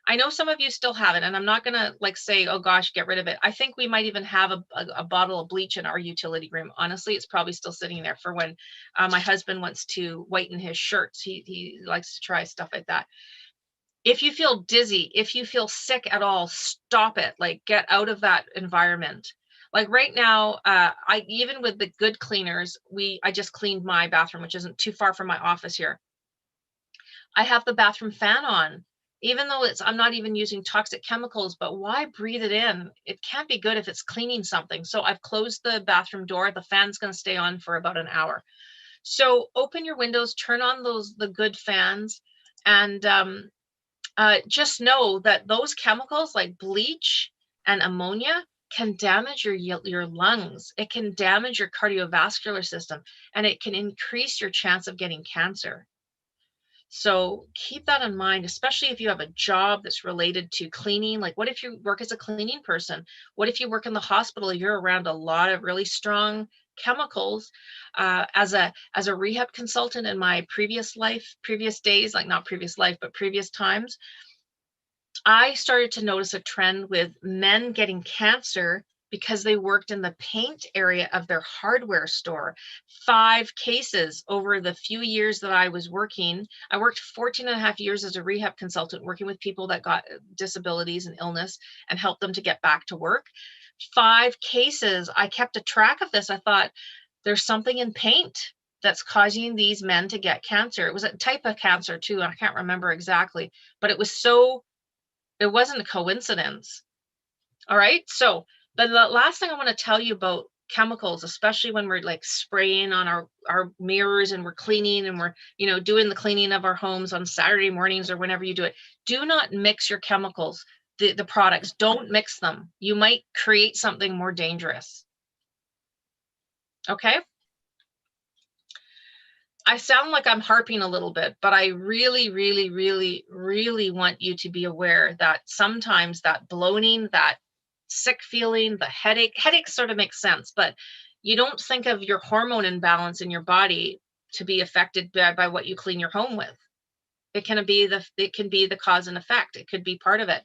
I know some of you still have it, and I'm not gonna like say, oh gosh, get rid of it. I think we might even have a bottle of bleach in our utility room. Honestly, it's probably still sitting there for when my husband wants to whiten his shirts. He likes to try stuff like that. If you feel dizzy, if you feel sick at all, stop it. Like get out of that environment. Like right now, I even with the good cleaners, I just cleaned my bathroom, which isn't too far from my office here. I have the bathroom fan on. Even though I'm not even using toxic chemicals, but why breathe it in? It can't be good if it's cleaning something. So I've closed the bathroom door. The fan's going to stay on for about an hour. So open your windows, turn on the good fans, and just know that those chemicals like bleach and ammonia can damage your lungs. It can damage your cardiovascular system, and it can increase your chance of getting cancer. So keep that in mind, especially if you have a job that's related to cleaning. Like what if you work as a cleaning person? What if you work in the hospital? You're around a lot of really strong chemicals. As a rehab consultant in my previous days, like not previous life, but previous times, I started to notice a trend with men getting cancer because they worked in the paint area of their hardware store. 5 cases over the few years that I was working. I worked 14 and a half years as a rehab consultant, working with people that got disabilities and illness and helped them to get back to work. 5 cases, I kept a track of this. I thought there's something in paint that's causing these men to get cancer. It was a type of cancer too, and I can't remember exactly, but it wasn't a coincidence. All right, so the last thing I want to tell you about chemicals, especially when we're like spraying on our mirrors and we're cleaning and we're doing the cleaning of our homes on Saturday mornings or whenever you do it, do not mix your chemicals, the products. Don't mix them. You might create something more dangerous. Okay, I sound like I'm harping a little bit, but I really, really, really, really want you to be aware that sometimes that bloating, that sick feeling, the headache sort of makes sense, but you don't think of your hormone imbalance in your body to be affected by what you clean your home with. It can be the cause and effect. It could be part of it.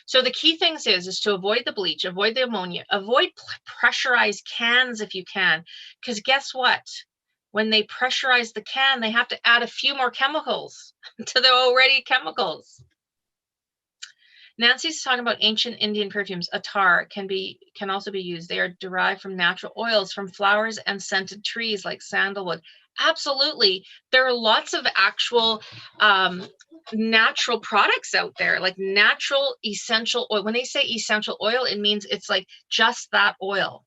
So the key things is to avoid the bleach, avoid the ammonia, avoid pressurized cans if you can, because guess what? When they pressurize the can, they have to add a few more chemicals to the already chemicals. Nancy's talking about ancient Indian perfumes. Attar can also be used. They are derived from natural oils from flowers and scented trees like sandalwood. Absolutely. There are lots of actual natural products out there, like natural essential oil. When they say essential oil, it means it's like just that oil.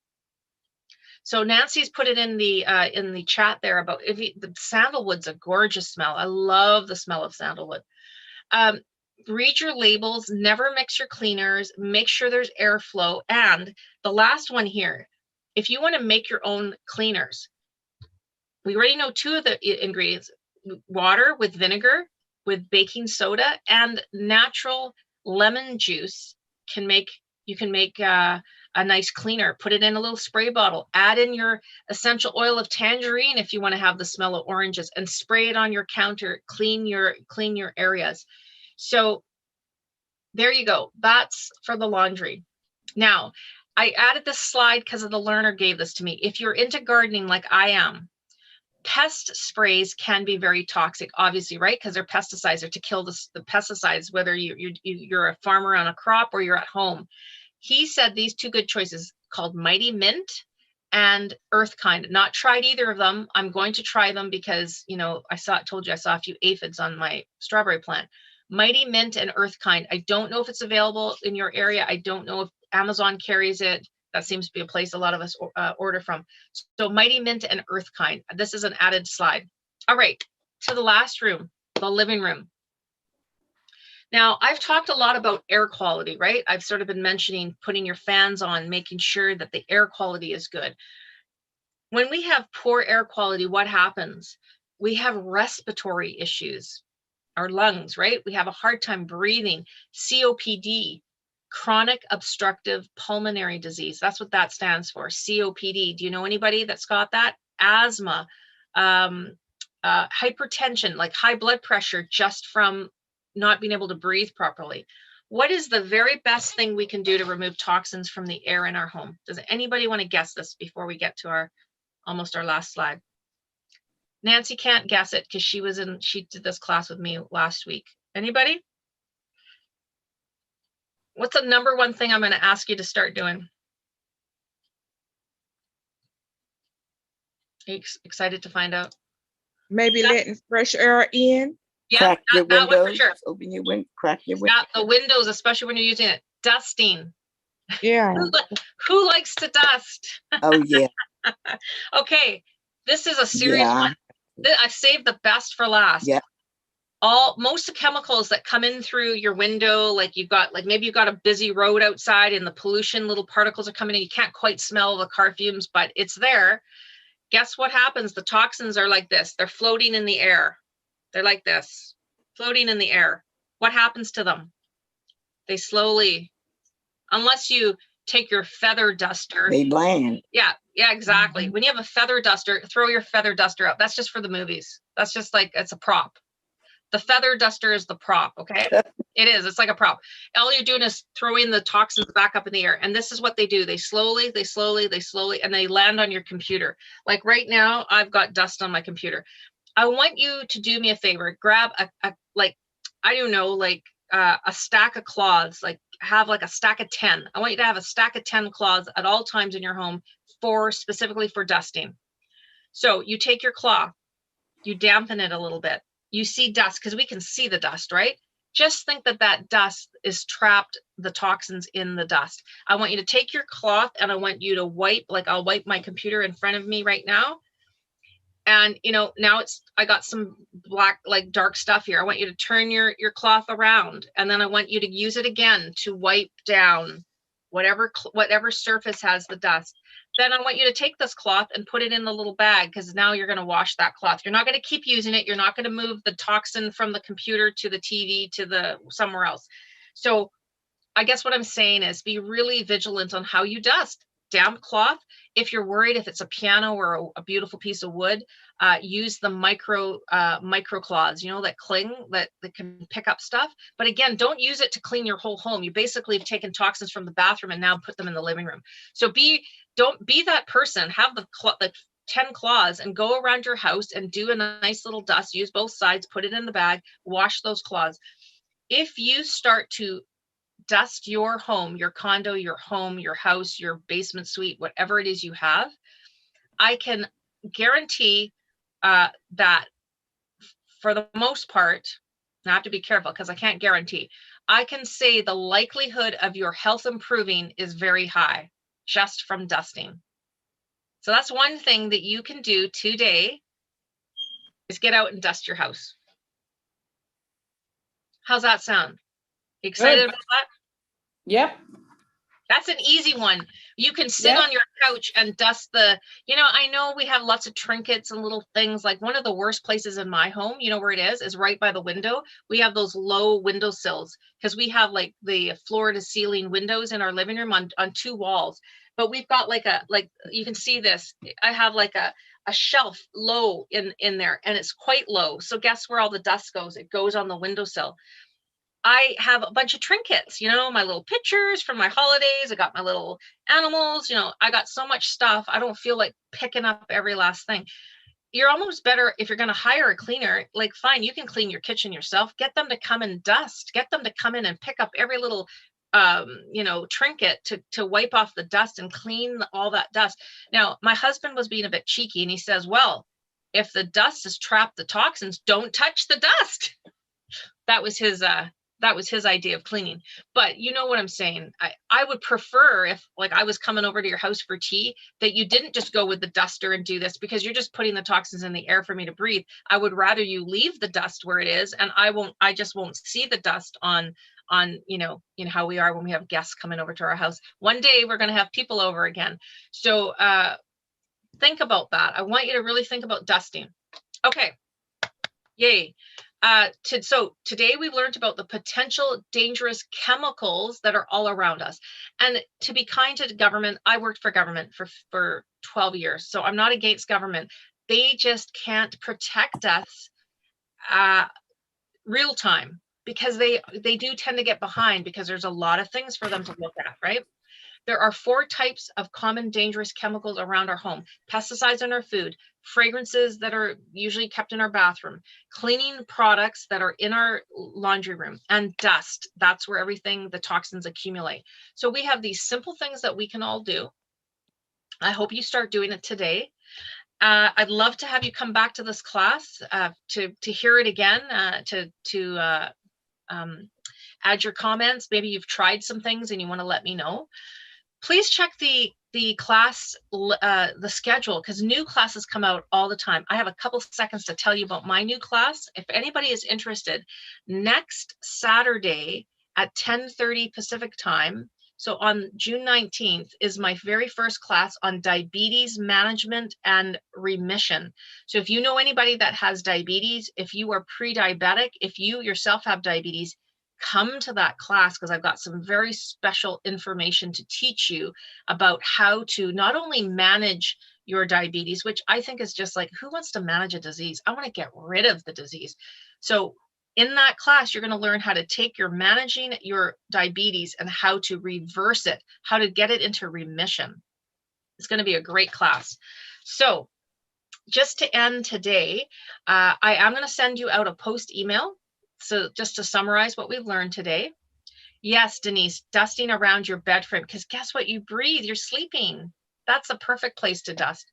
So Nancy's put it in the chat there about the sandalwood's a gorgeous smell. I love the smell of sandalwood. Read your labels, never mix your cleaners, make sure there's airflow. And the last one here, if you want to make your own cleaners, we already know 2 of the ingredients: water with vinegar, with baking soda, and natural lemon juice you can make a nice cleaner. Put it in a little spray bottle, add in your essential oil of tangerine if you want to have the smell of oranges, and spray it on your counter, clean your areas. So there you go. That's for the laundry. Now, I added this slide because the learner gave this to me. If you're into gardening like I am, pest sprays can be very toxic, obviously, right? Because they're pesticides. They're to kill the pesticides, whether you're a farmer on a crop or you're at home. He said these 2 good choices called Mighty Mint and Earthkind. Not tried either of them. I'm going to try them because, you know, I saw a few aphids on my strawberry plant. Mighty Mint and Earthkind. I don't know if it's available in your area. I don't know if Amazon carries it. That seems to be a place a lot of us order from. So Mighty Mint and Earthkind. This is an added slide. All right, to the last room, the living room. Now, I've talked a lot about air quality, right? I've sort of been mentioning putting your fans on, making sure that the air quality is good. When we have poor air quality, what happens? We have respiratory issues. Our lungs, right? We have a hard time breathing. COPD, chronic obstructive pulmonary disease. That's what that stands for, COPD. Do you know anybody that's got that? Asthma, hypertension, like high blood pressure just from not being able to breathe properly. What is the very best thing we can do to remove toxins from the air in our home? Does anybody want to guess this before we get to almost our last slide? Nancy can't guess it because she did this class with me last week. Anybody? What's the number one thing I'm going to ask you to start doing? Are you excited to find out? Maybe letting fresh air in. Yeah, Crack your that one for windows. sure. Open your window. Crack your windows. Yeah, the windows, especially when you're using it. Dusting. Yeah. Who likes to dust? Oh yeah. Okay, this is a serious Yeah. one. I saved the best for last. Yeah. Most of the chemicals that come in through your window, like maybe you've got a busy road outside and the pollution, little particles are coming in. You can't quite smell the car fumes, but it's there. Guess what happens? The toxins are like this. They're floating in the air. They're like this, floating in the air. What happens to them? They slowly, unless you take your feather duster. They bland. Yeah, exactly. When you have a feather duster, throw your feather duster out. That's just for the movies. That's just like, it's a prop. The feather duster is the prop, okay? It is, it's like a prop. All you're doing is throwing the toxins back up in the air. And this is what they do. They slowly, and they land on your computer. Like right now, I've got dust on my computer. I want you to do me a favor, grab a stack of cloths, like have like a stack of 10. I want you to have a stack of 10 cloths at all times in your home specifically for dusting. So you take your cloth, you dampen it a little bit. You see dust, because we can see the dust, right? Just think that dust is trapped, the toxins in the dust. I want you to take your cloth and I want you to wipe, like I'll wipe my computer in front of me right now. And, now I got some black, like dark stuff here. I want you to turn your cloth around, and then I want you to use it again to wipe down whatever surface has the dust. Then I want you to take this cloth and put it in the little bag, because now you're going to wash that cloth. You're not going to keep using it. You're not going to move the toxin from the computer to the TV to somewhere else. So I guess what I'm saying is be really vigilant on how you dust. damp cloth. If you're worried if it's a piano or a beautiful piece of wood, use the micro cloths, you know, that cling, that can pick up stuff. But again, don't use it to clean your whole home. You basically have taken toxins from the bathroom and now put them in the living room. So don't be that person. Have the 10 cloths and go around your house and do a nice little dust. Use both sides, put it in the bag, wash those cloths. If you start to dust your home, your condo, your home, your house, your basement suite, whatever it is you have, I can guarantee that for the most part, I have to be careful because I can't guarantee, I can say the likelihood of your health improving is very high just from dusting. So that's one thing that you can do today, is get out and dust your house. How's that sound? Excited about that? Yep. That's an easy one. You can sit on your couch and dust the, you know, I know we have lots of trinkets and little things. Like one of the worst places in my home, you know where it is right by the window. We have those low windowsills because we have like the floor to ceiling windows in our living room on 2 walls. But we've got like you can see this. I have like a shelf low in there, and it's quite low. So guess where all the dust goes? It goes on the windowsill. I have a bunch of trinkets, you know, my little pictures from my holidays. I got my little animals, you know, I got so much stuff. I don't feel like picking up every last thing. You're almost better if you're going to hire a cleaner, like fine, you can clean your kitchen yourself. Get them to come and dust, get them to come in and pick up every little, you know, trinket to wipe off the dust and clean all that dust. Now, my husband was being a bit cheeky and he says, well, if the dust has trapped the toxins, don't touch the dust. That was his idea of cleaning. But you know what I'm saying? I would prefer, if like I was coming over to your house for tea, that you didn't just go with the duster and do this, because you're just putting the toxins in the air for me to breathe. I would rather you leave the dust where it is, and I just won't see the dust on you know how we are when we have guests coming over to our house. One day we're going to have people over again. So think about that. I want you to really think about dusting. Okay. Yay. So today we've learned about the potential dangerous chemicals that are all around us. And to be kind to government, I worked for government for 12 years. So I'm not against government. They just can't protect us real time, because they do tend to get behind, because there's a lot of things for them to look at, right? There are 4 types of common dangerous chemicals around our home: pesticides in our food, fragrances that are usually kept in our bathroom, cleaning products that are in our laundry room, and dust. That's where everything, the toxins accumulate. So we have these simple things that we can all do. I hope you start doing it today. I'd love to have you come back to this class to hear it again, to add your comments. Maybe you've tried some things and you want to let me know. Please check the class, the schedule, because new classes come out all the time. I have a couple seconds to tell you about my new class. If anybody is interested, next Saturday at 10:30 Pacific time, so on June 19th, is my very first class on diabetes management and remission. So if you know anybody that has diabetes, if you are pre-diabetic, if you yourself have diabetes, come to that class, because I've got some very special information to teach you about how to not only manage your diabetes, which I think is just like, who wants to manage a disease? I want to get rid of the disease. So in that class, you're going to learn how to take your managing your diabetes and how to reverse it, how to get it into remission. It's going to be a great class. So just to end today, I am going to send you out a post email. So just to summarize what we've learned today. Yes, Denise, dusting around your bed frame, because guess what? You breathe, you're sleeping. That's a perfect place to dust.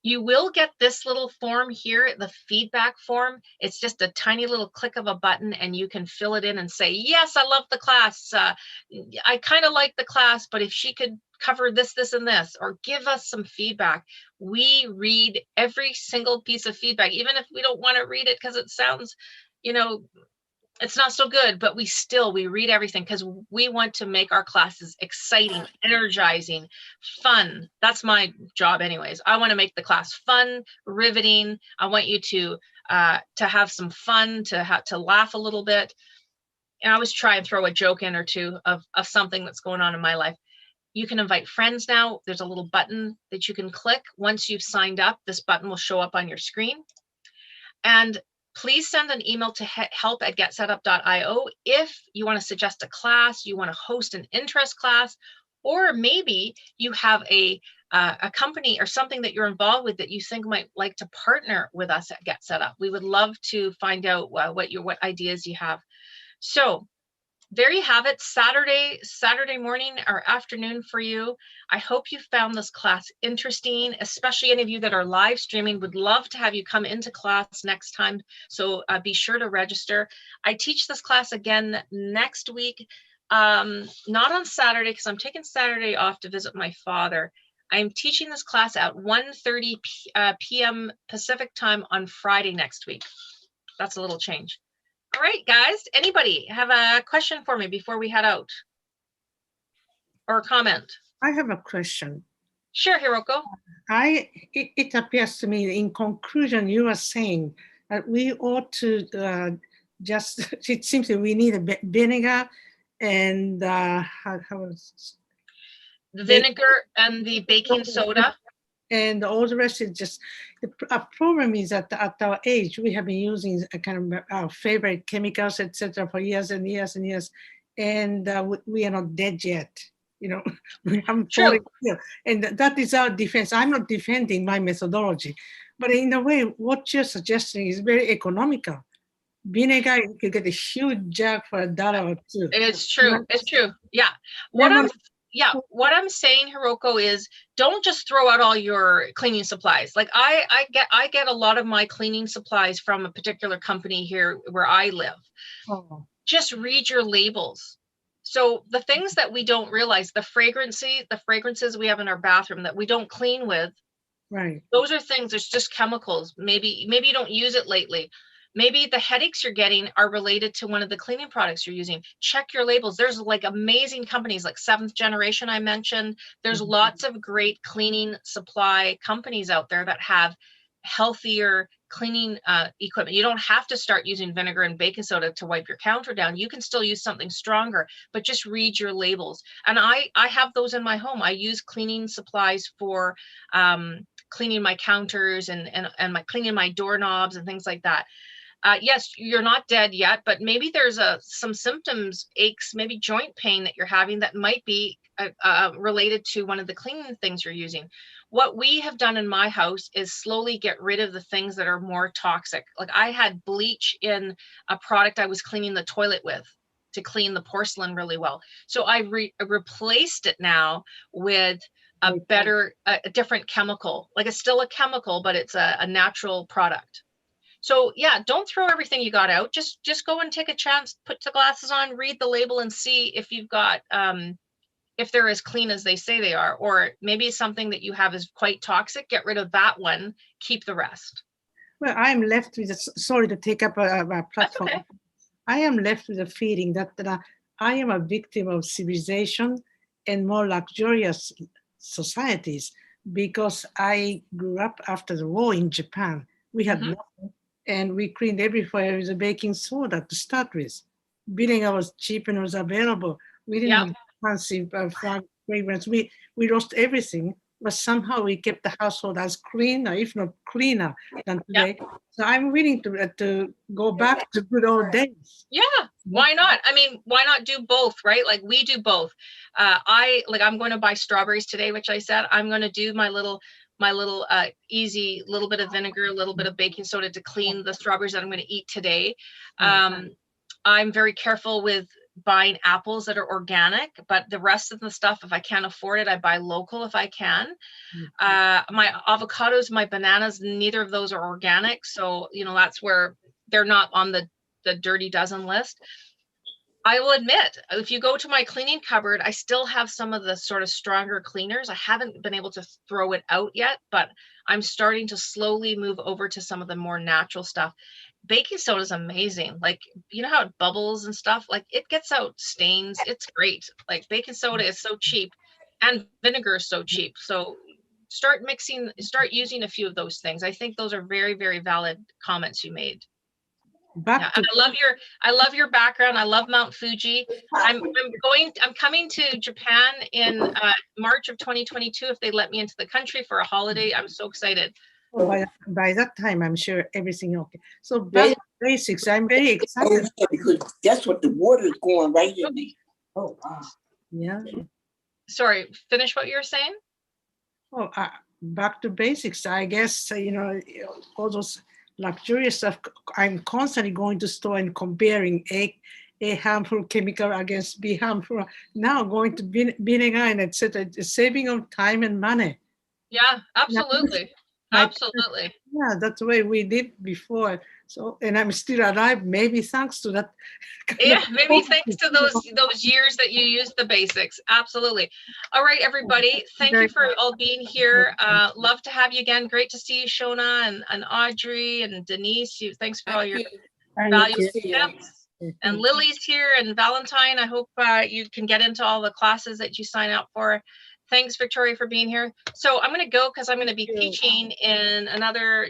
You will get this little form here, the feedback form. It's just a tiny little click of a button and you can fill it in and say, yes, I love the class. I kind of like the class, but if she could cover this, this, and this, or give us some feedback. We read every single piece of feedback, even if we don't want to read it because it sounds, you know, it's not so good, but we read everything, because we want to make our classes exciting, energizing, fun. That's my job anyways. I want to make the class fun, riveting. I want you to have some fun, to laugh a little bit. And I always try and throw a joke in or two of something that's going on in my life. You can invite friends now. There's a little button that you can click. Once you've signed up, this button will show up on your screen. And please send an email to help@getsetup.io if you want to suggest a class, you want to host an interest class, or maybe you have a company or something that you're involved with that you think might like to partner with us at Get Set Up. We would love to find out what ideas you have. So there you have it, Saturday morning or afternoon for you. I hope you found this class interesting, especially any of you that are live streaming. Would love to have you come into class next time. So be sure to register. I teach this class again next week, not on Saturday because I'm taking Saturday off to visit my father. I'm teaching this class at 1:30 p.m. Pacific time on Friday next week. That's a little change. All right, guys, anybody have a question for me before we head out? Or a comment? I have a question. Sure, Hiroko. It appears to me in conclusion, you are saying that we ought to just, it seems that we need a vinegar and The vinegar and the baking soda. And all the rest is just, the problem is that at our age, we have been using a kind of our favorite chemicals, etc., for years and years and years. And we are not dead yet. You know, we haven't fallen ill. And that is our defense. I'm not defending my methodology, but in a way, what you're suggesting is very economical. Vinegar, you can get a huge jug for $1 or $2. It's true. It's true. Yeah. What I'm saying, Hiroko, is don't just throw out all your cleaning supplies. Like I get a lot of my cleaning supplies from a particular company here where I live. Oh. Just read your labels. So the things that we don't realize, the fragrances we have in our bathroom that we don't clean with, right? Those are things, it's just chemicals. Maybe you don't use it lately. Maybe the headaches you're getting are related to one of the cleaning products you're using. Check your labels. There's like amazing companies like Seventh Generation I mentioned. There's lots of great cleaning supply companies out there that have healthier cleaning equipment. You don't have to start using vinegar and baking soda to wipe your counter down. You can still use something stronger, but just read your labels. And I have those in my home. I use cleaning supplies for cleaning my counters and cleaning my doorknobs and things like that. Yes, you're not dead yet, but maybe there's some symptoms, aches, maybe joint pain that you're having that might be related to one of the cleaning things you're using. What we have done in my house is slowly get rid of the things that are more toxic. Like I had bleach in a product I was cleaning the toilet with to clean the porcelain really well. So I replaced it now with a different chemical. Like it's still a chemical, but it's a natural product. So yeah, don't throw everything you got out. Just go and take a chance, put the glasses on, read the label and see if you've got, if they're as clean as they say they are, or maybe something that you have is quite toxic. Get rid of that one, keep the rest. Well, I'm left with, sorry to take up a platform. Okay. I am left with a feeling that I am a victim of civilization and more luxurious societies because I grew up after the war in Japan. We had nothing. And we cleaned everywhere with a baking soda to start with. Vinegar was cheap and was available. We didn't have fancy fragrance. We lost everything, but somehow we kept the household as cleaner, if not cleaner than today. So I'm willing to go back to good old days. Yeah, why not? I mean, why not do both, right? Like we do both. I'm going to buy strawberries today, which I said I'm going to do my little easy little bit of vinegar, a little bit of baking soda to clean the strawberries that I'm going to eat today. I'm very careful with buying apples that are organic, but the rest of the stuff, if I can't afford it, I buy local if I can. My avocados, my bananas, neither of those are organic. So, that's where they're not on the dirty dozen list. I will admit, if you go to my cleaning cupboard, I still have some of the sort of stronger cleaners. I haven't been able to throw it out yet, but I'm starting to slowly move over to some of the more natural stuff. Baking soda is amazing. Like, you know how it bubbles and stuff? Like it gets out stains. It's great. Like baking soda is so cheap and vinegar is so cheap. So start using a few of those things. I think those are very, very valid comments you made. back Yeah, to and I love your background. I love Mount Fuji. I'm coming to Japan in March of 2022 if they let me into the country for a holiday. I'm so excited. by that time, I'm sure everything okay. So back to basics. I'm very Oh, excited. yeah, because that's what the water is going right in there. Oh, wow. Yeah. Sorry, finish what you were saying? Oh, back to basics. I guess, all those luxurious stuff. I'm constantly going to store and comparing A harmful chemical against B harmful. Now going to vinegar and etc. Saving of time and money. Yeah, absolutely. My- Absolutely. Yeah, that's the way we did before. So, and I'm still alive, maybe thanks to that. Yeah, maybe thanks to those years that you used the basics. Absolutely. All right, everybody. Thank you for all being here. Love to have you again. Great to see you, Shona and Audrey and Denise. Thanks for all your valuable tips. And Lily's here and Valentine. I hope you can get into all the classes that you sign up for. Thanks, Victoria, for being here. So I'm going to go because I'm going to be teaching in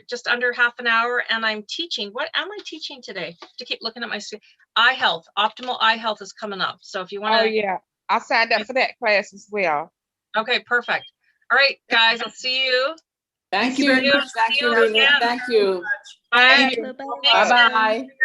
just under half an hour. And I'm teaching. What am I teaching today? To keep looking at my screen. Eye health, optimal eye health is coming up. So if you want to. Oh, yeah. I signed up for that class as well. Okay, perfect. All right, guys, I'll see you. Thank you very much, See you Ravina. again. Thank you. Bye. Bye-bye. Bye-bye.